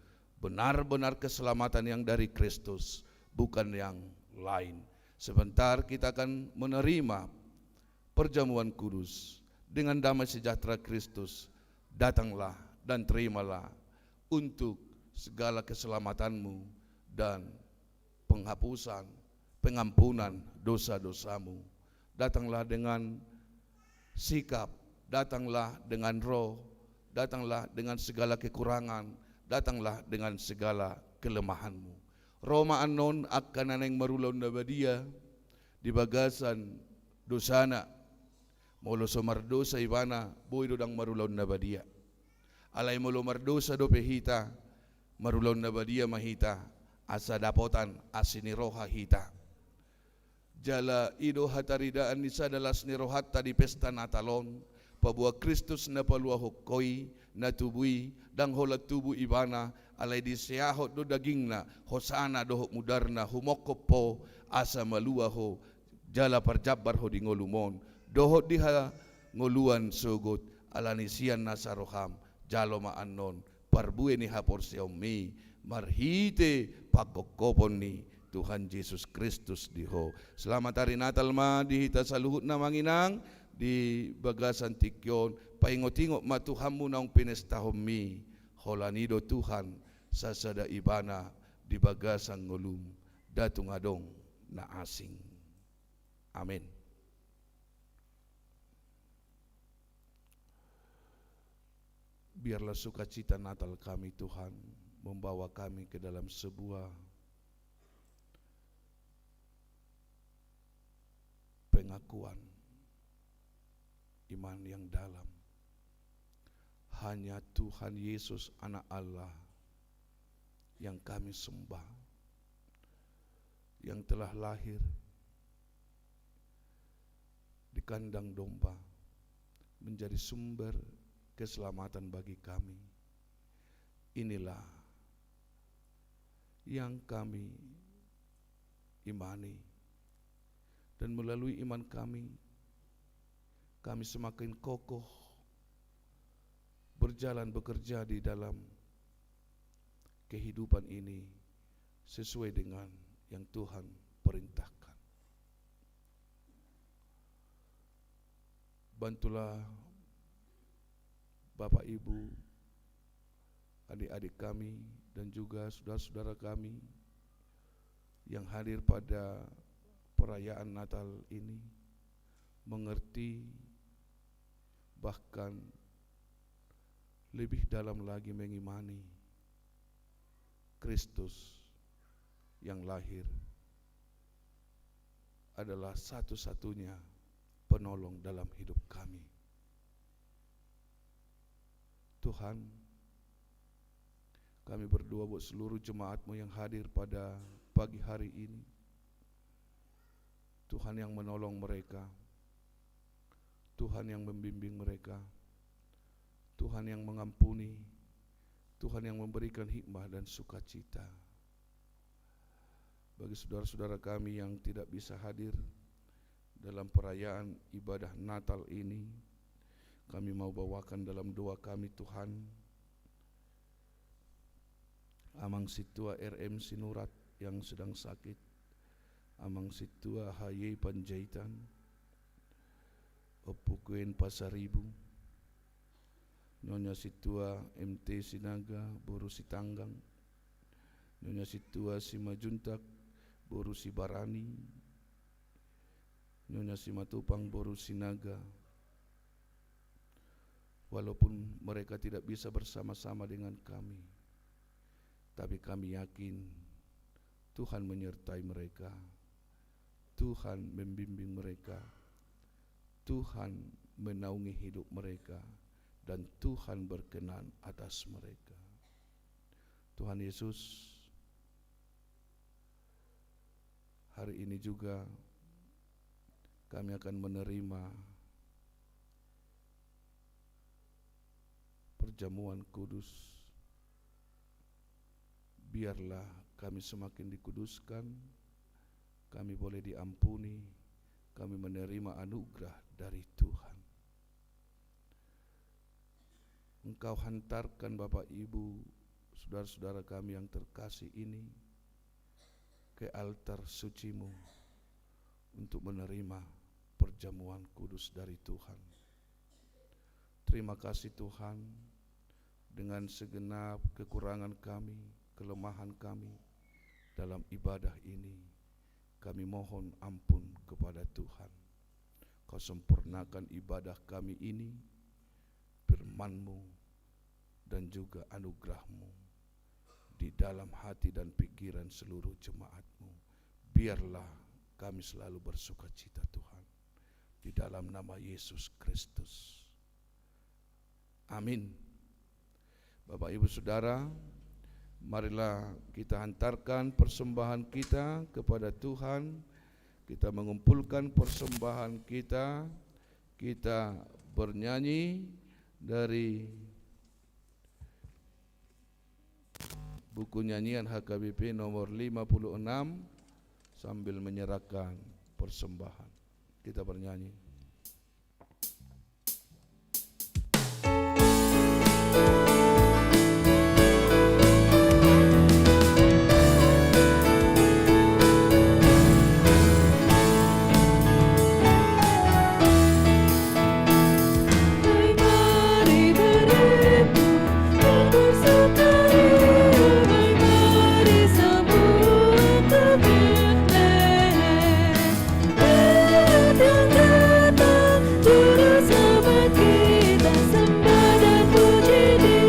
benar-benar keselamatan yang dari Kristus, bukan yang lain. Sebentar kita akan menerima perjamuan kudus dengan damai sejahtera Kristus. Datanglah dan terimalah untuk segala keselamatanmu dan penghapusan, pengampunan dosa-dosamu. Datanglah dengan sikap, datanglah dengan roh, datanglah dengan segala kekurangan, datanglah dengan segala kelemahanmu. Roma anon akan aneng marulon na badia di bagasan dosana molo somardosa ibana boy dodang marulon na badia. Alay molo mardosa do pehita marulon na badia mahita asa dapotan asini roha hita. Jala ido hataridaan ni sadalas ni rohatta di pesta Natalon, pabuah Kristus na palua hokoi na tubui dang holat tubu ibana alay di siyahot do daging na hosana dohok mudarna humokop po asa malua ho jala parjabar ho di ngolumon dohot diha ngoluan sugot alanisian nasa roham jalo maanon parbue ni hapor siyomi marhite pagkokopon ni Tuhan Yesus Kristus diho. Selamat hari Natal ma dihita sa luhut na manginang di bagasan tikyon paingot-ingot ma Tuhanmu naong pinestahom mi holanido Tuhan sa sada ibana di bagasan ngulum datung adong na asing. Amin. Biarlah sukacita Natal kami Tuhan membawa kami ke dalam sebuah pengakuan iman yang dalam. Hanya Tuhan Yesus anak Allah yang kami sembah, yang telah lahir di kandang domba, menjadi sumber keselamatan bagi kami. Inilah yang kami imani. Dan melalui iman kami semakin kokoh berjalan bekerja di dalam kehidupan ini sesuai dengan yang Tuhan perintahkan. Bantulah Bapak Ibu, adik-adik kami dan juga saudara-saudara kami yang hadir pada perayaan Natal ini mengerti, bahkan lebih dalam lagi mengimani Kristus yang lahir adalah satu-satunya penolong dalam hidup kami. Tuhan, kami berdoa buat seluruh jemaat-Mu yang hadir pada pagi hari ini. Tuhan yang menolong mereka, Tuhan yang membimbing mereka, Tuhan yang mengampuni, Tuhan yang memberikan hikmah dan sukacita. Bagi saudara-saudara kami yang tidak bisa hadir dalam perayaan ibadah Natal ini, kami mau bawakan dalam doa kami. Tuhan, Amang Situa RM Sinurat yang sedang sakit, Amang Situa HY Panjaitan, Opukuen Pasaribu, Nyonya Situa MT Sinaga Boru Sitanggang, Nyonya Situa Simajuntak Boru Sibarani, Nyonya Simatupang Boru Sinaga. Walaupun mereka tidak bisa bersama-sama dengan kami, tapi kami yakin Tuhan menyertai mereka, Tuhan membimbing mereka, Tuhan menaungi hidup mereka, dan Tuhan berkenan atas mereka. Tuhan Yesus, hari ini juga kami akan menerima perjamuan kudus. Biarlah kami semakin dikuduskan, kami boleh diampuni, kami menerima anugerah dari Tuhan. Engkau hantarkan Bapak Ibu, saudara-saudara kami yang terkasih ini ke altar suci-Mu untuk menerima perjamuan kudus dari Tuhan. Terima kasih Tuhan, dengan segenap kekurangan kami, kelemahan kami dalam ibadah ini, kami mohon ampun kepada Tuhan. Kau sempurnakan ibadah kami ini, firman-Mu dan juga anugerah-Mu di dalam hati dan pikiran seluruh jemaat-Mu. Biarlah kami selalu bersukacita Tuhan, di dalam nama Yesus Kristus. Amin. Bapak Ibu Saudara, marilah kita hantarkan persembahan kita kepada Tuhan. Kita mengumpulkan persembahan kita. Kita bernyanyi dari buku nyanyian HKBP nomor 56 sambil menyerahkan persembahan. Kita bernyanyi. Juru selamat kita sembah dan puji Dia.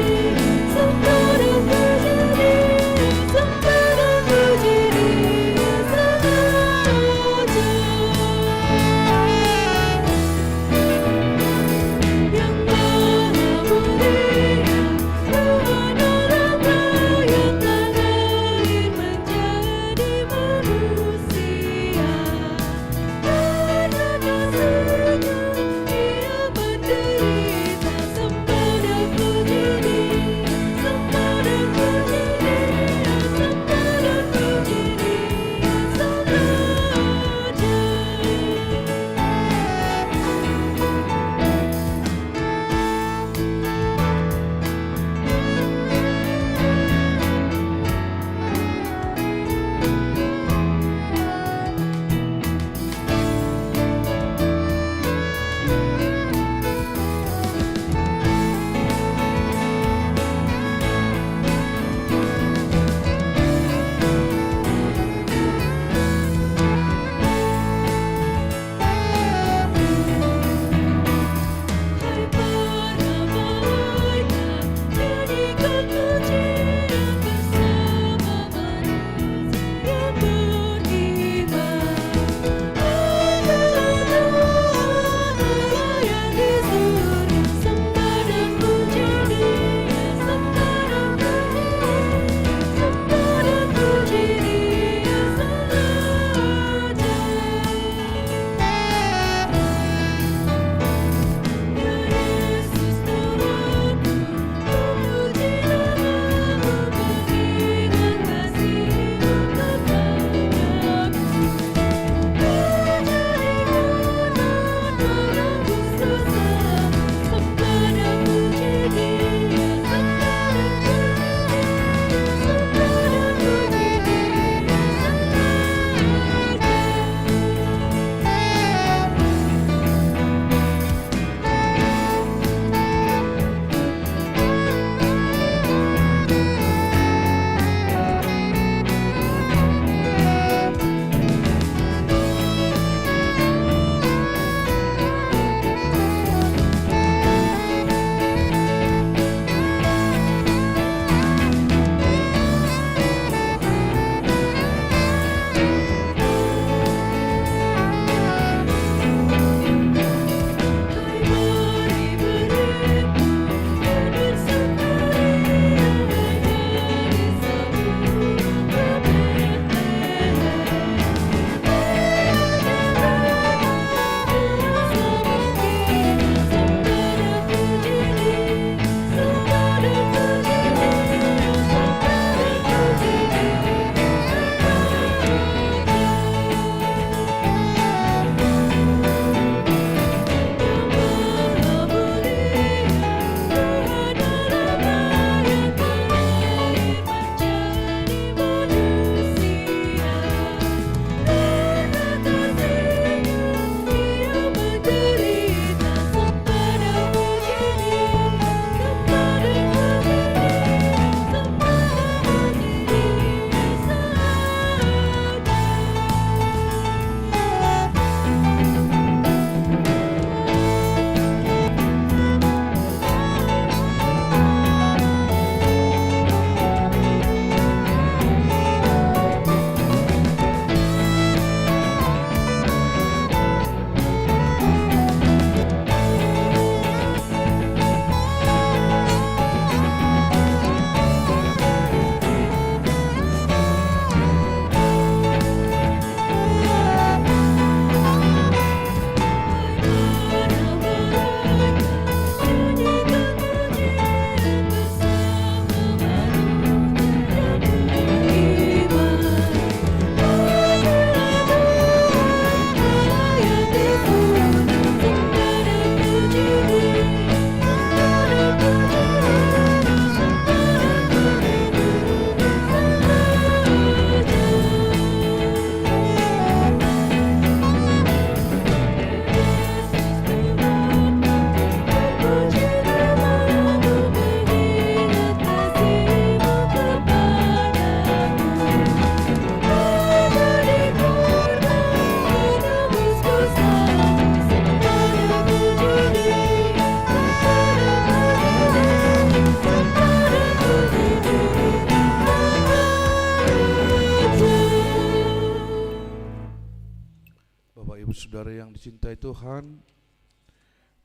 saudara yang dicintai Tuhan,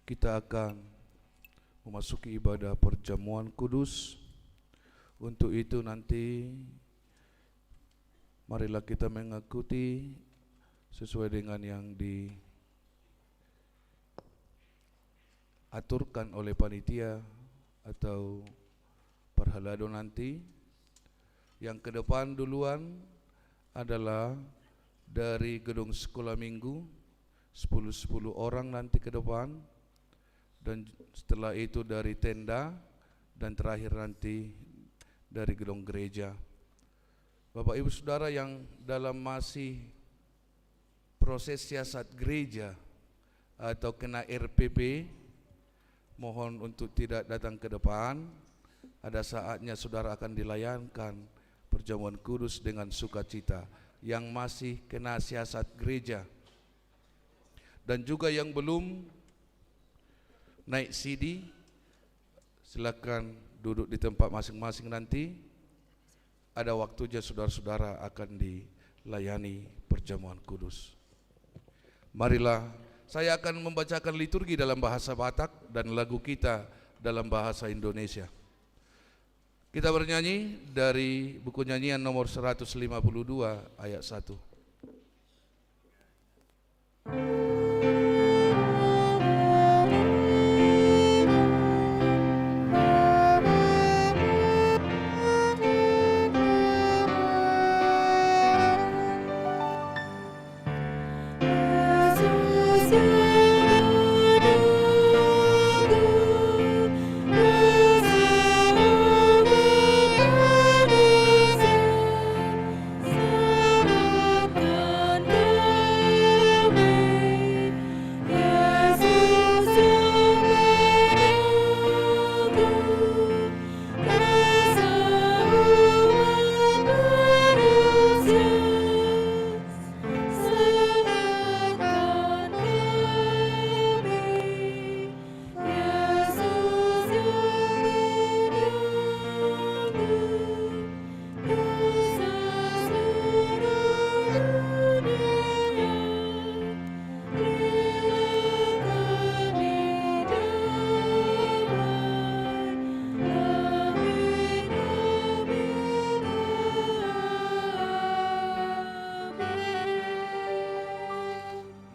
kita akan memasuki ibadah perjamuan kudus. Untuk itu nanti marilah kita mengikuti sesuai dengan yang diaturkan oleh panitia atau perhelado nanti. Yang ke depan duluan adalah dari gedung sekolah minggu, 10 orang nanti ke depan, dan setelah itu dari tenda, dan terakhir nanti dari gedung gereja. Bapak Ibu Saudara yang dalam masih proses siasat gereja atau kena RPP, mohon untuk tidak datang ke depan. Ada saatnya saudara akan dilayankan perjamuan kudus dengan sukacita. Yang masih kena siasat gereja dan juga yang belum naik CD, silakan duduk di tempat masing-masing. Nanti ada waktunya saudara-saudara akan dilayani perjamuan kudus. Marilah saya akan membacakan liturgi dalam bahasa Batak dan lagu kita dalam bahasa Indonesia. Kita bernyanyi dari buku nyanyian nomor 152 ayat 1.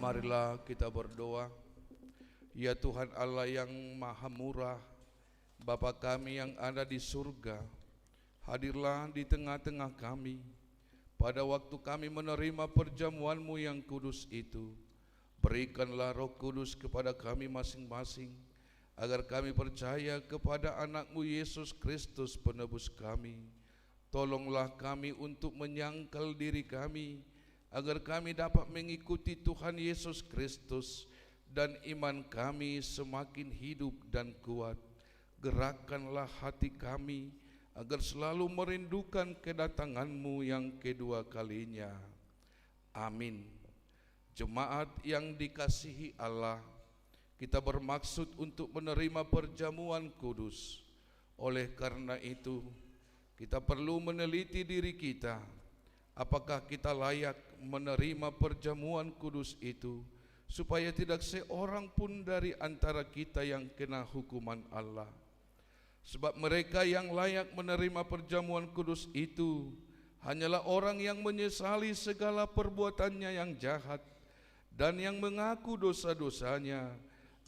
Marilah kita berdoa. Ya Tuhan Allah yang maha murah, Bapa kami yang ada di surga, hadirlah di tengah-tengah kami pada waktu kami menerima perjamuan-Mu yang kudus itu. Berikanlah Roh Kudus kepada kami masing-masing, agar kami percaya kepada anak-Mu Yesus Kristus penebus kami. Tolonglah kami untuk menyangkal diri kami, agar kami dapat mengikuti Tuhan Yesus Kristus dan iman kami semakin hidup dan kuat. Gerakkanlah hati kami agar selalu merindukan kedatangan-Mu yang kedua kalinya. Amin. Jemaat yang dikasihi Allah, kita bermaksud untuk menerima perjamuan kudus. Oleh karena itu, kita perlu meneliti diri kita. Apakah kita layak menerima perjamuan kudus itu, supaya tidak seorang pun dari antara kita yang kena hukuman Allah. Sebab mereka yang layak menerima perjamuan kudus itu hanyalah orang yang menyesali segala perbuatannya yang jahat, dan yang mengaku dosa-dosanya,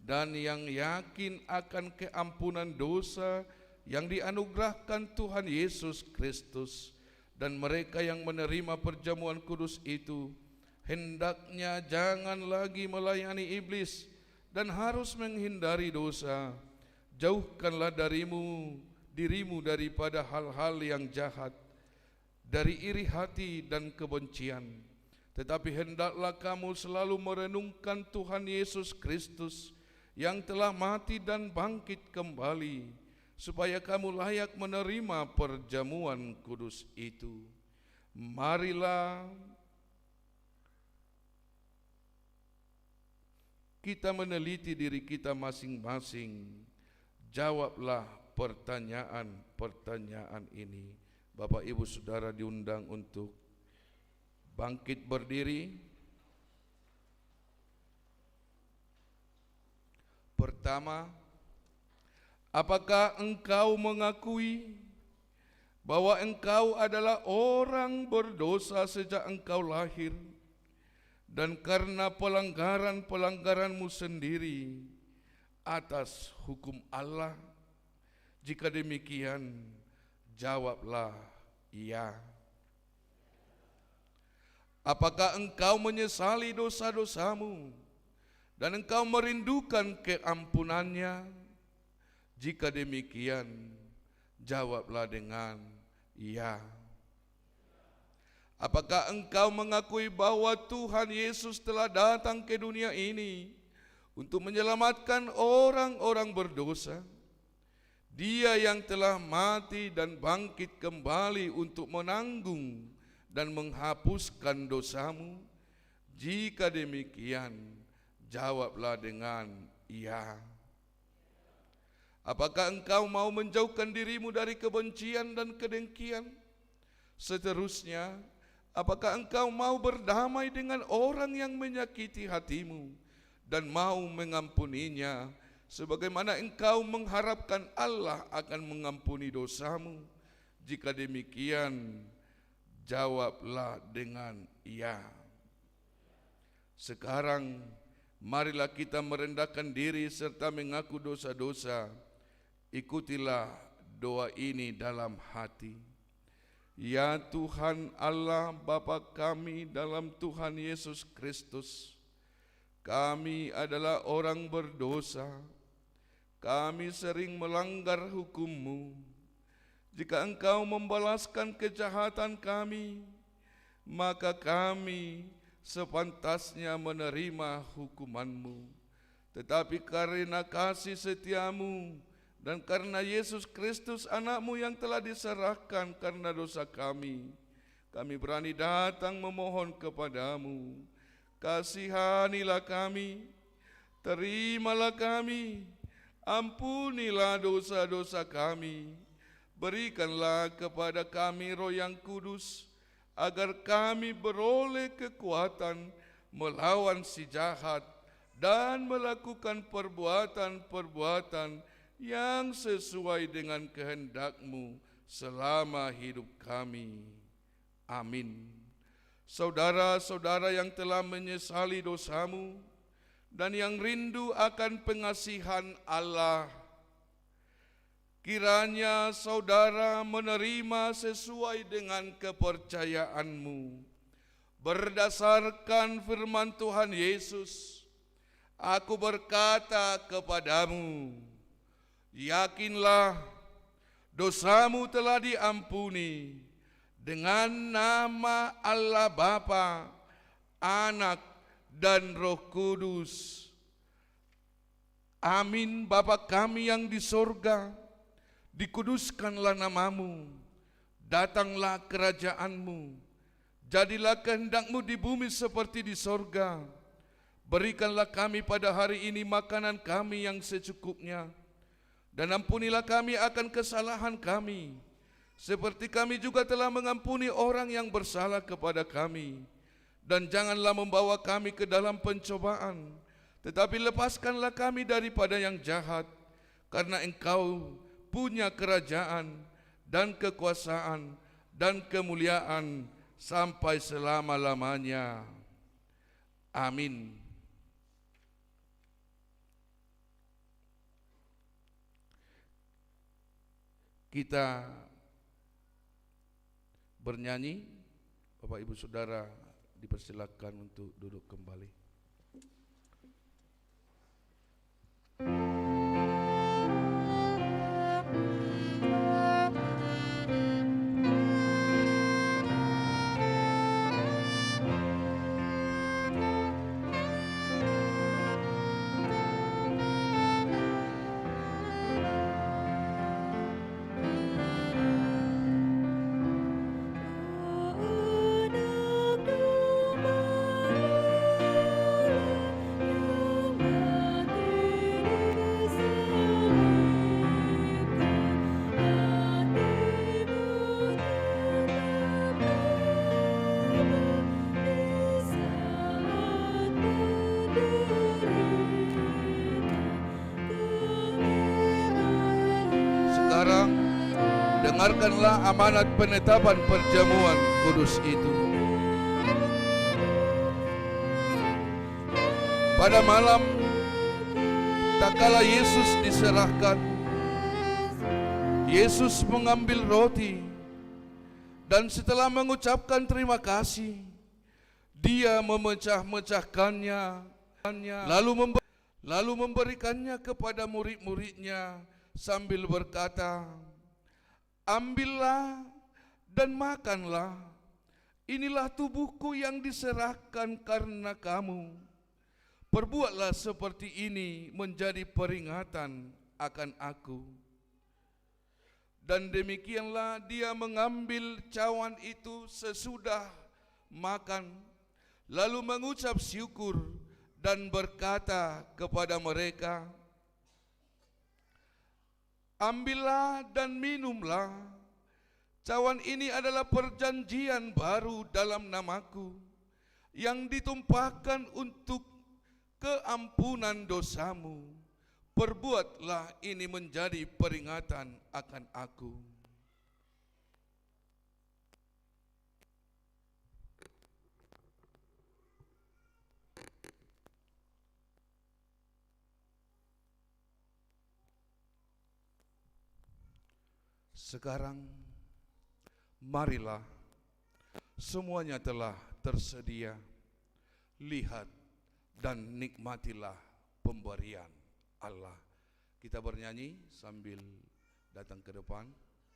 dan yang yakin akan keampunan dosa yang dianugerahkan Tuhan Yesus Kristus. Dan mereka yang menerima perjamuan kudus itu hendaknya jangan lagi melayani iblis dan harus menghindari dosa. Jauhkanlah dirimu daripada hal-hal yang jahat, dari iri hati dan kebencian. Tetapi hendaklah kamu selalu merenungkan Tuhan Yesus Kristus yang telah mati dan bangkit kembali, supaya kamu layak menerima perjamuan kudus itu. Marilah kita meneliti diri kita masing-masing. Jawablah pertanyaan-pertanyaan ini. Bapak Ibu Saudara diundang untuk bangkit berdiri. pertama, apakah engkau mengakui bahwa engkau adalah orang berdosa sejak engkau lahir, dan karena pelanggaran-pelanggaranmu sendiri atas hukum Allah? Jika demikian, jawablah iya. Apakah engkau menyesali dosa-dosamu dan engkau merindukan keampunannya? Jika demikian, jawablah dengan iya. Apakah engkau mengakui bahwa Tuhan Yesus telah datang ke dunia ini untuk menyelamatkan orang-orang berdosa? Dia yang telah mati dan bangkit kembali untuk menanggung dan menghapuskan dosamu. Jika demikian, jawablah dengan iya. Apakah engkau mau menjauhkan dirimu dari kebencian dan kedengkian? Seterusnya, apakah engkau mau berdamai dengan orang yang menyakiti hatimu dan mau mengampuninya, sebagaimana engkau mengharapkan Allah akan mengampuni dosamu? Jika demikian, jawablah dengan iya. Sekarang, marilah kita merendahkan diri serta mengaku dosa-dosa. Ikutilah doa ini dalam hati. Ya Tuhan Allah Bapa kami dalam Tuhan Yesus Kristus, kami adalah orang berdosa. Kami sering melanggar hukum-Mu. Jika Engkau membalaskan kejahatan kami, maka kami sepantasnya menerima hukuman-Mu. Tetapi karena kasih setia-Mu dan karena Yesus Kristus anak-Mu yang telah diserahkan karena dosa kami berani datang memohon kepadamu. Kasihanilah kami, terimalah kami, ampunilah dosa-dosa kami. Berikanlah kepada kami Roh yang kudus, agar kami beroleh kekuatan melawan si jahat dan melakukan perbuatan-perbuatan yang sesuai dengan kehendak-Mu selama hidup kami. Amin. Saudara-saudara yang telah menyesali dosamu dan yang rindu akan pengasihan Allah, kiranya saudara menerima sesuai dengan kepercayaanmu. Berdasarkan firman Tuhan Yesus, aku berkata kepadamu, yakinlah, dosamu telah diampuni dengan nama Allah Bapa, Anak, dan Roh Kudus. Amin. Bapa kami yang di sorga, dikuduskanlah namamu, datanglah kerajaanmu, jadilah kehendak-Mu di bumi seperti di sorga. Berikanlah kami pada hari ini makanan kami yang secukupnya, dan ampunilah kami akan kesalahan kami, seperti kami juga telah mengampuni orang yang bersalah kepada kami. Dan janganlah membawa kami ke dalam pencobaan, tetapi lepaskanlah kami daripada yang jahat, karena Engkau punya kerajaan dan kekuasaan dan kemuliaan sampai selama-lamanya. Amin. Kita bernyanyi. Bapak Ibu Saudara dipersilakan untuk duduk kembali. Anak domba dengarkanlah amanat penetapan perjamuan kudus itu. Pada malam tak kala Yesus diserahkan, Yesus mengambil roti dan setelah mengucapkan terima kasih, Dia memecah-mecahkannya, lalu memberikannya kepada murid-muridnya sambil berkata, "Ambillah dan makanlah, inilah tubuhku yang diserahkan karena kamu. Perbuatlah seperti ini menjadi peringatan akan aku." Dan demikianlah Dia mengambil cawan itu sesudah makan, lalu mengucap syukur dan berkata kepada mereka, "Ambillah dan minumlah, cawan ini adalah perjanjian baru dalam namaku, yang ditumpahkan untuk keampunan dosamu. Perbuatlah ini menjadi peringatan akan aku." Sekarang marilah, semuanya telah tersedia. Lihat dan nikmatilah pemberian Allah. Kita bernyanyi sambil datang ke depan.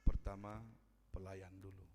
Pertama, pelayan dulu.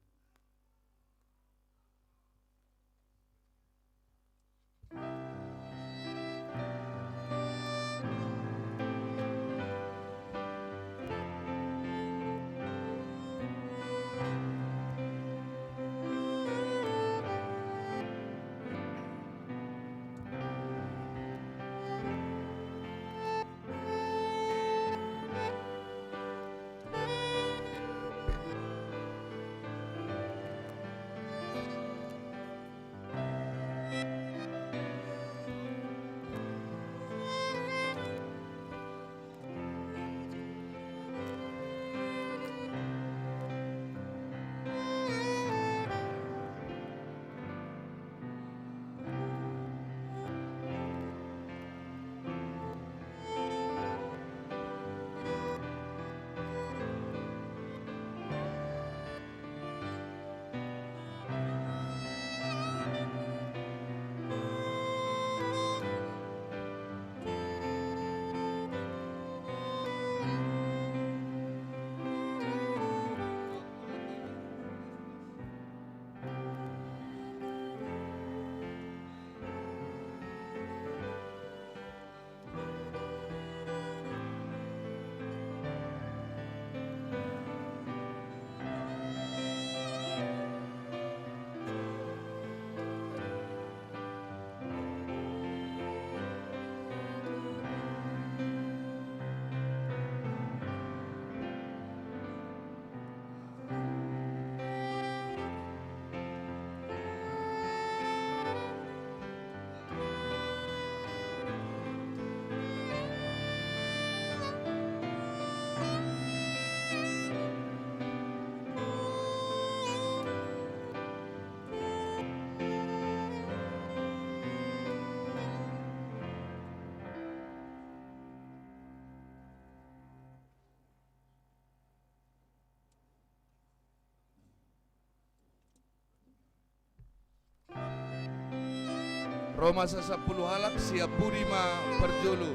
Roma Sasa Puluh Halak Siap Burima Perjolo.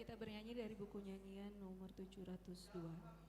kita bernyanyi dari buku nyanyian nomor 702.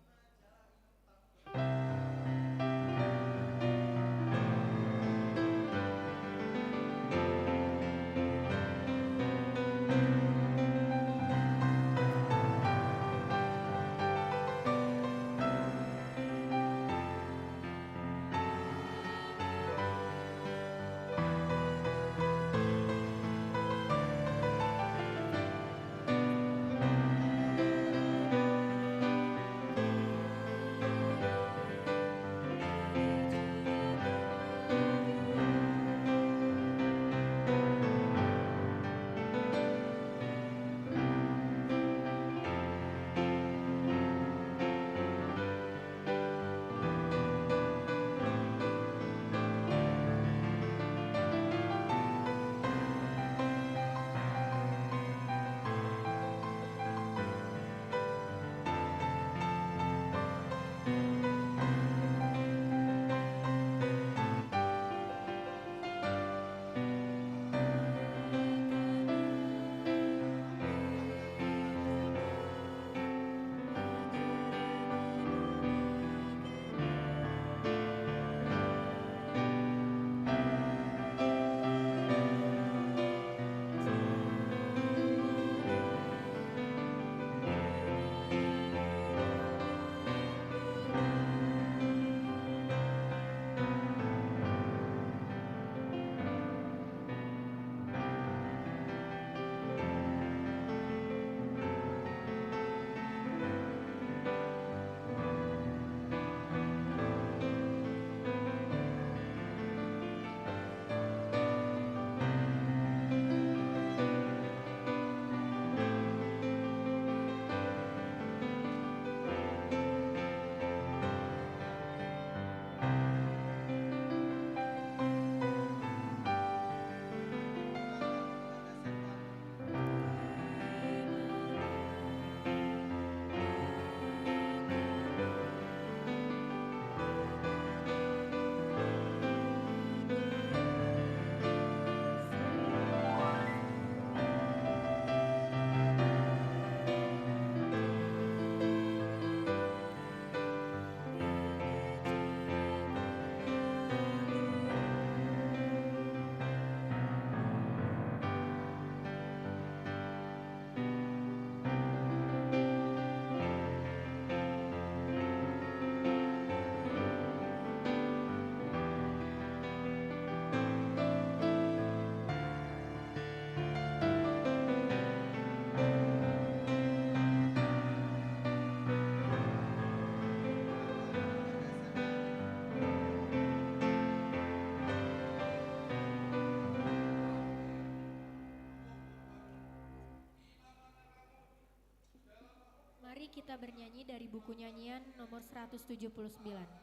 Mari kita bernyanyi dari buku nyanyian nomor 179. Yesus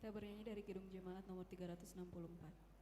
kita bernyanyi dari Kidung Jemaat nomor 364.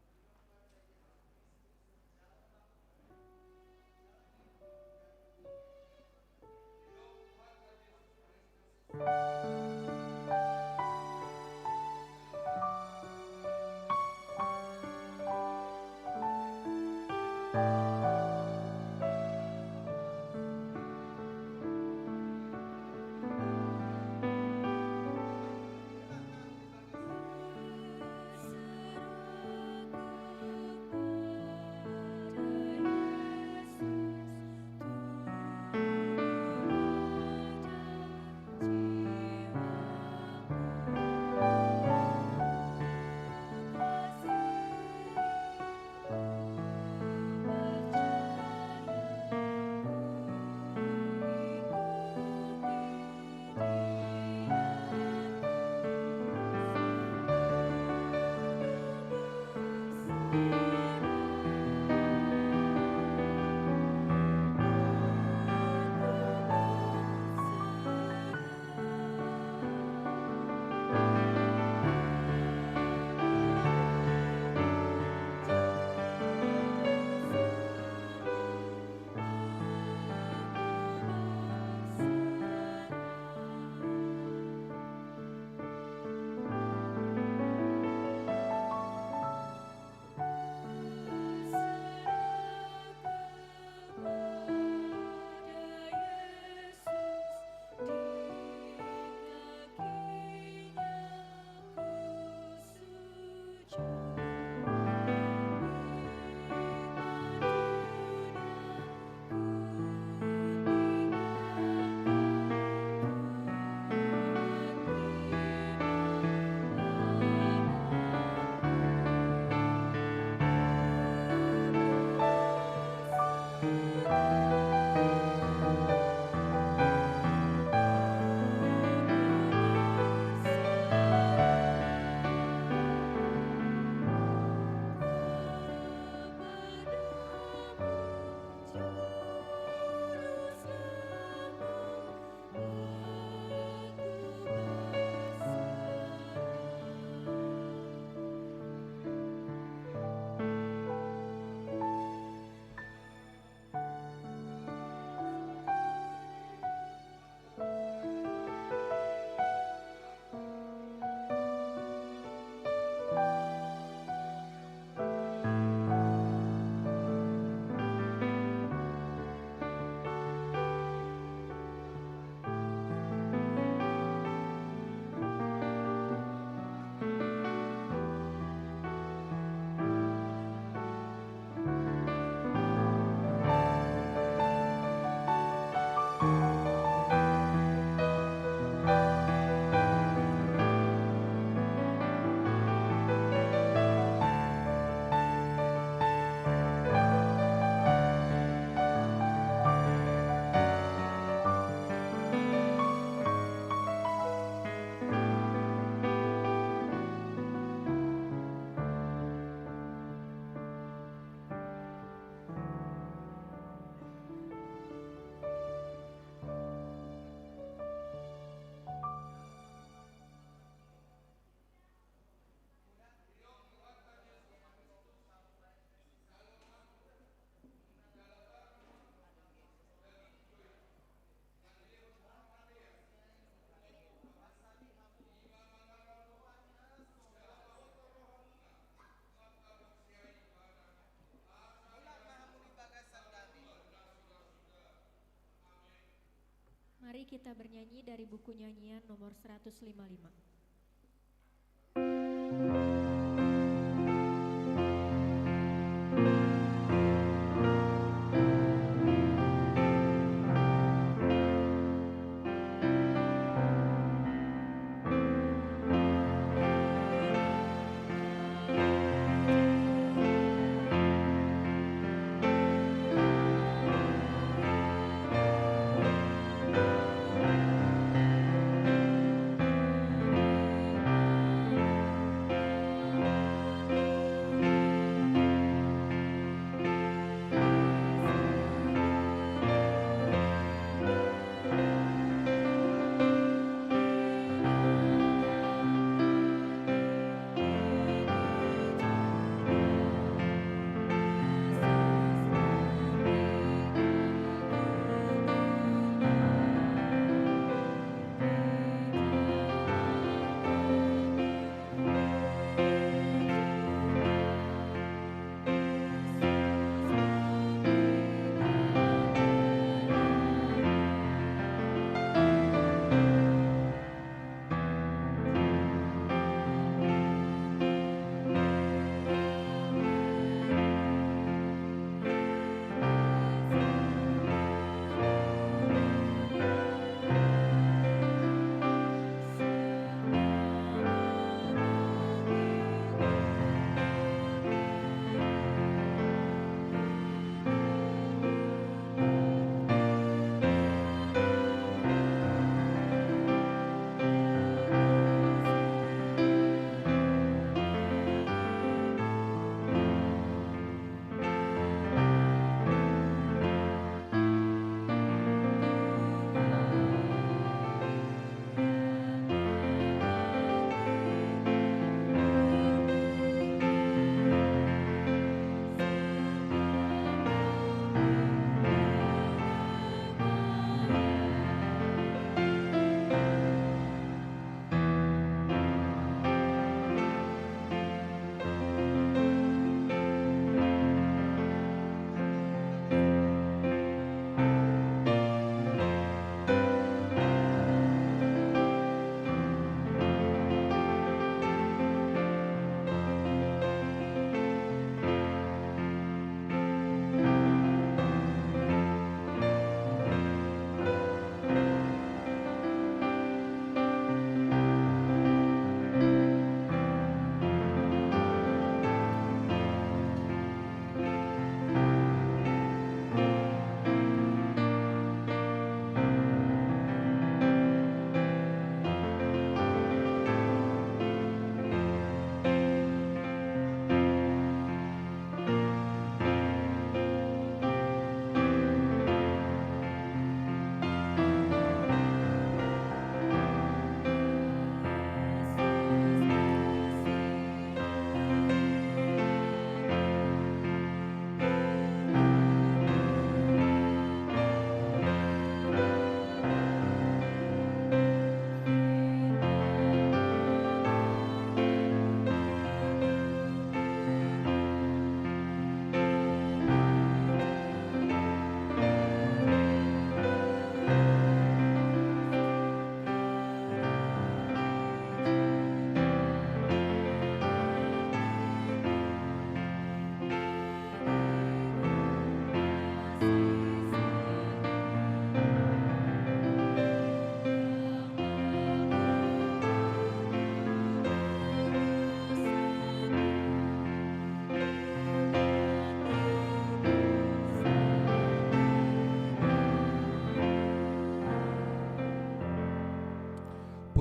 Mari kita bernyanyi dari buku nyanyian nomor 155.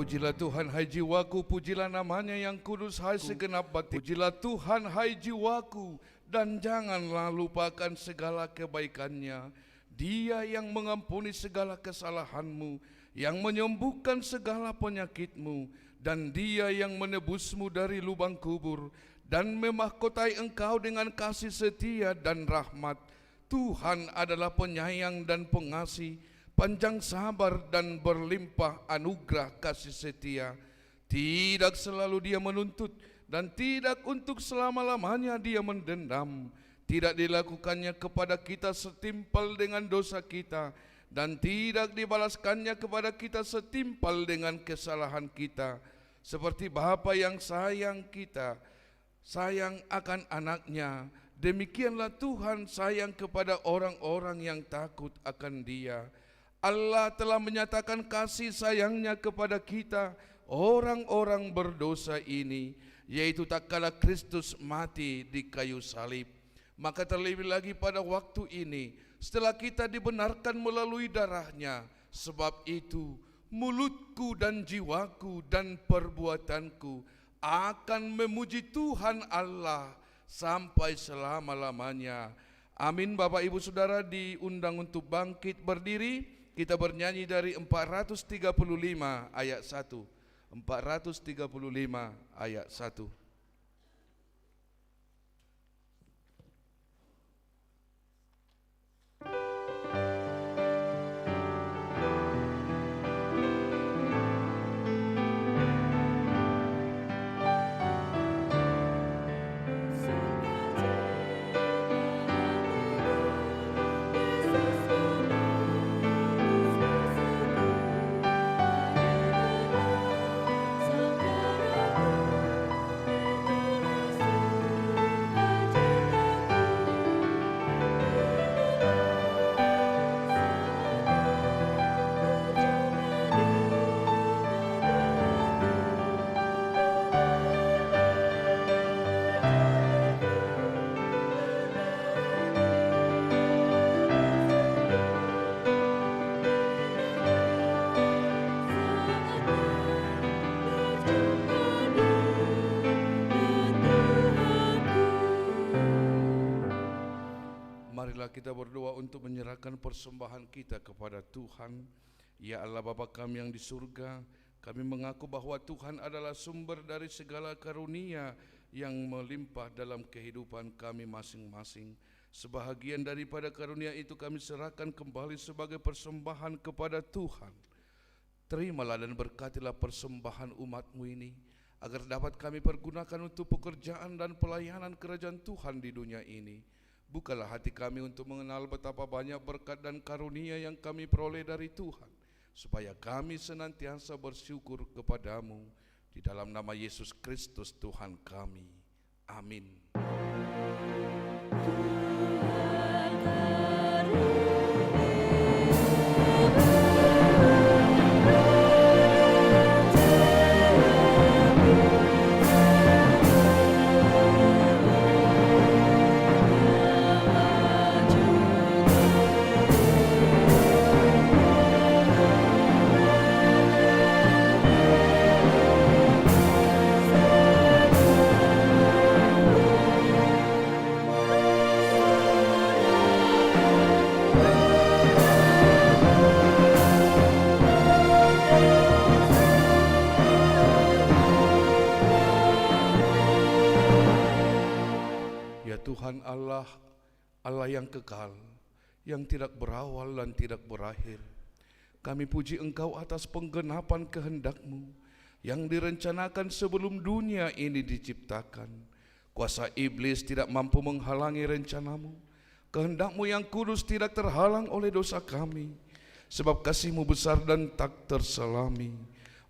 Pujilah Tuhan hai jiwaku, pujilah namanya yang kudus hai segenap batin. Pujilah Tuhan hai jiwaku, dan janganlah lupakan segala kebaikannya. Dia yang mengampuni segala kesalahanmu, yang menyembuhkan segala penyakitmu, dan Dia yang menebusmu dari lubang kubur, dan memahkotai engkau dengan kasih setia dan rahmat. Tuhan adalah penyayang dan pengasih, panjang sabar dan berlimpah anugerah kasih setia. Tidak selalu Dia menuntut, dan tidak untuk selama-lamanya Dia mendendam. Tidak dilakukannya kepada kita setimpal dengan dosa kita, dan tidak dibalaskannya kepada kita setimpal dengan kesalahan kita. Seperti Bapa yang sayang kita, sayang akan anaknya, demikianlah Tuhan sayang kepada orang-orang yang takut akan Dia. Allah telah menyatakan kasih sayangnya kepada kita, orang-orang berdosa ini, yaitu tak kala Kristus mati di kayu salib. Maka terlebih lagi pada waktu ini, setelah kita dibenarkan melalui darahnya, sebab itu mulutku dan jiwaku dan perbuatanku akan memuji Tuhan Allah sampai selama-lamanya. Amin. Bapak Ibu Saudara diundang untuk bangkit berdiri. Kita bernyanyi dari 435 ayat 1. 435 ayat 1. Marilah kita berdoa untuk menyerahkan persembahan kita kepada Tuhan. Ya Allah Bapa kami yang di surga, kami mengaku bahwa Tuhan adalah sumber dari segala karunia yang melimpah dalam kehidupan kami masing-masing. Sebahagian daripada karunia itu kami serahkan kembali sebagai persembahan kepada Tuhan. Terimalah dan berkatilah persembahan umat-Mu ini, agar dapat kami pergunakan untuk pekerjaan dan pelayanan kerajaan Tuhan di dunia ini. Bukalah hati kami untuk mengenal betapa banyak berkat dan karunia yang kami peroleh dari Tuhan, supaya kami senantiasa bersyukur kepadamu. Di dalam nama Yesus Kristus Tuhan kami. Amin. Tuhan Allah, Allah yang kekal, yang tidak berawal dan tidak berakhir. Kami puji Engkau atas penggenapan kehendak-Mu yang direncanakan sebelum dunia ini diciptakan. Kuasa iblis tidak mampu menghalangi rencana-Mu. Kehendak-Mu yang kudus tidak terhalang oleh dosa kami, sebab kasih-Mu besar dan tak terselami.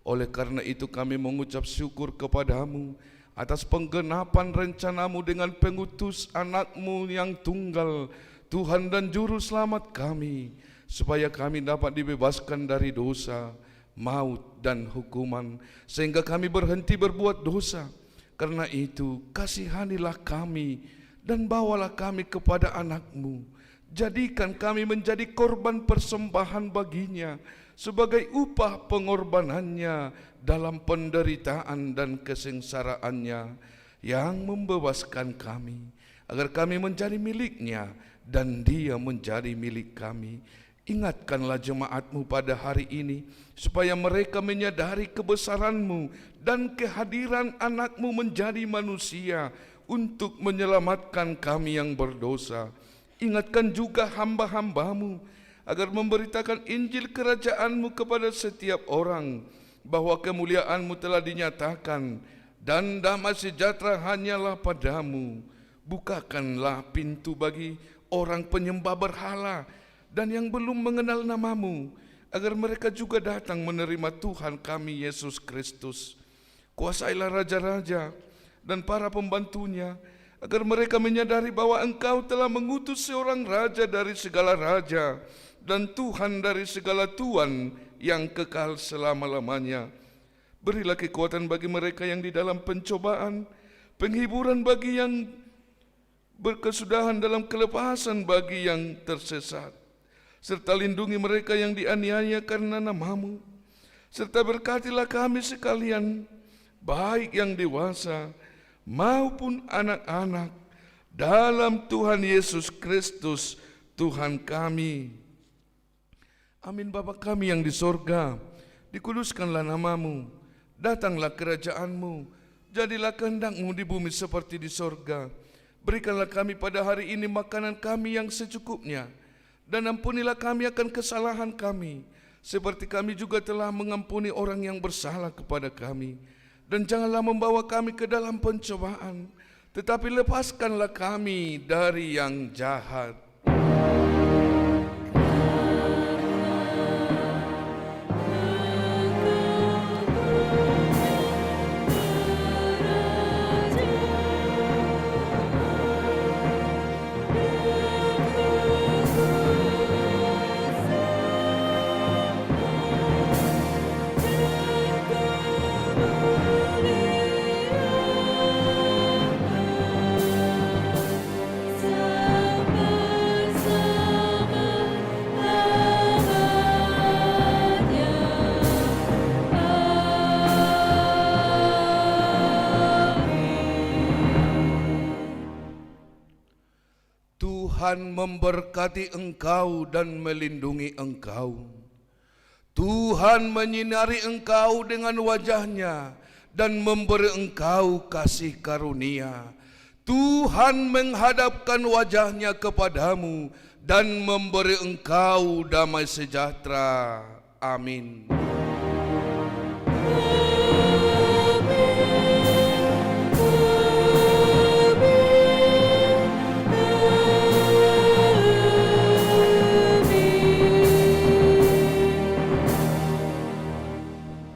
Oleh karena itu kami mengucap syukur kepadamu atas penggenapan rencana-Mu dengan pengutus anak-Mu yang tunggal, Tuhan dan Juru Selamat kami, supaya kami dapat dibebaskan dari dosa, maut dan hukuman, sehingga kami berhenti berbuat dosa. Karena itu kasihanilah kami dan bawalah kami kepada anak-Mu. Jadikan kami menjadi korban persembahan baginya, sebagai upah pengorbanannya dalam penderitaan dan kesengsaraannya yang membebaskan kami, agar kami menjadi miliknya dan dia menjadi milik kami. Ingatkanlah jemaatmu pada hari ini, supaya mereka menyadari kebesaranmu dan kehadiran anakmu menjadi manusia untuk menyelamatkan kami yang berdosa. Ingatkan juga hamba-hambamu, agar memberitakan Injil kerajaanmu kepada setiap orang, bahwa kemuliaanmu telah dinyatakan, dan damai sejahtera hanyalah padamu. Bukakanlah pintu bagi orang penyembah berhala dan yang belum mengenal namamu, agar mereka juga datang menerima Tuhan kami Yesus Kristus. Kuasailah raja-raja dan para pembantunya, agar mereka menyadari bahwa Engkau telah mengutus seorang raja dari segala raja dan Tuhan dari segala tuan yang kekal selama-lamanya. Berilah kekuatan bagi mereka yang di dalam pencobaan, penghiburan bagi yang berkesudahan dalam kelepasan bagi yang tersesat, serta lindungi mereka yang dianiaya karena namamu. Serta berkatilah kami sekalian, baik yang dewasa maupun anak-anak, dalam Tuhan Yesus Kristus Tuhan kami. Amin. Bapa kami yang di sorga, dikuduskanlah namamu, datanglah kerajaanmu, jadilah kehendakmu di bumi seperti di sorga. Berikanlah kami pada hari ini makanan kami yang secukupnya, dan ampunilah kami akan kesalahan kami, seperti kami juga telah mengampuni orang yang bersalah kepada kami. Dan janganlah membawa kami ke dalam pencobaan, tetapi lepaskanlah kami dari yang jahat. Tuhan memberkati engkau dan melindungi engkau. Tuhan menyinari engkau dengan wajah-Nya dan memberi engkau kasih karunia. Tuhan menghadapkan wajah-Nya kepadamu dan memberi engkau damai sejahtera. Amin.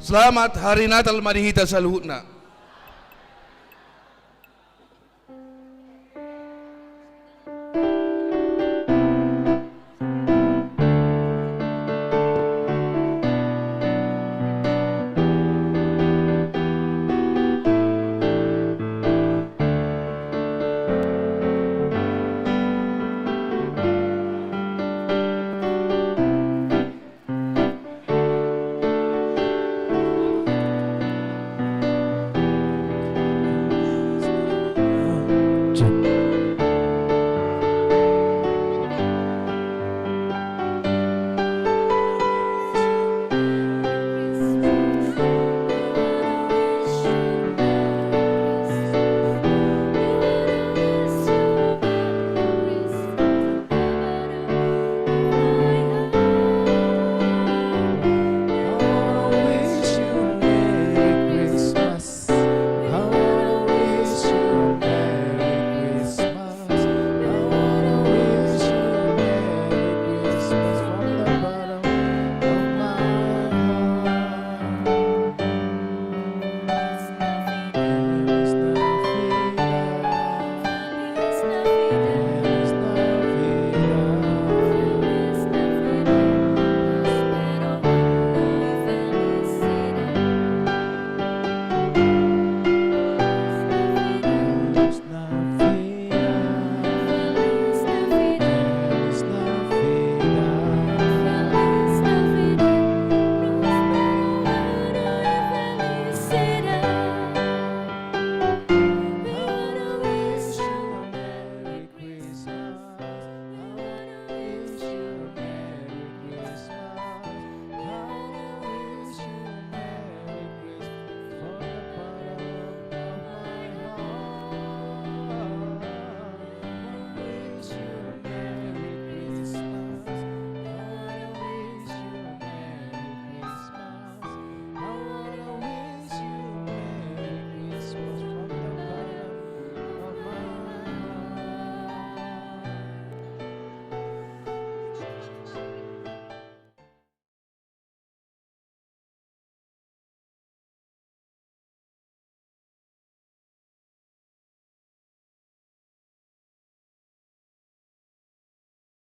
Selamat Hari Natal Marihita Saluhutna.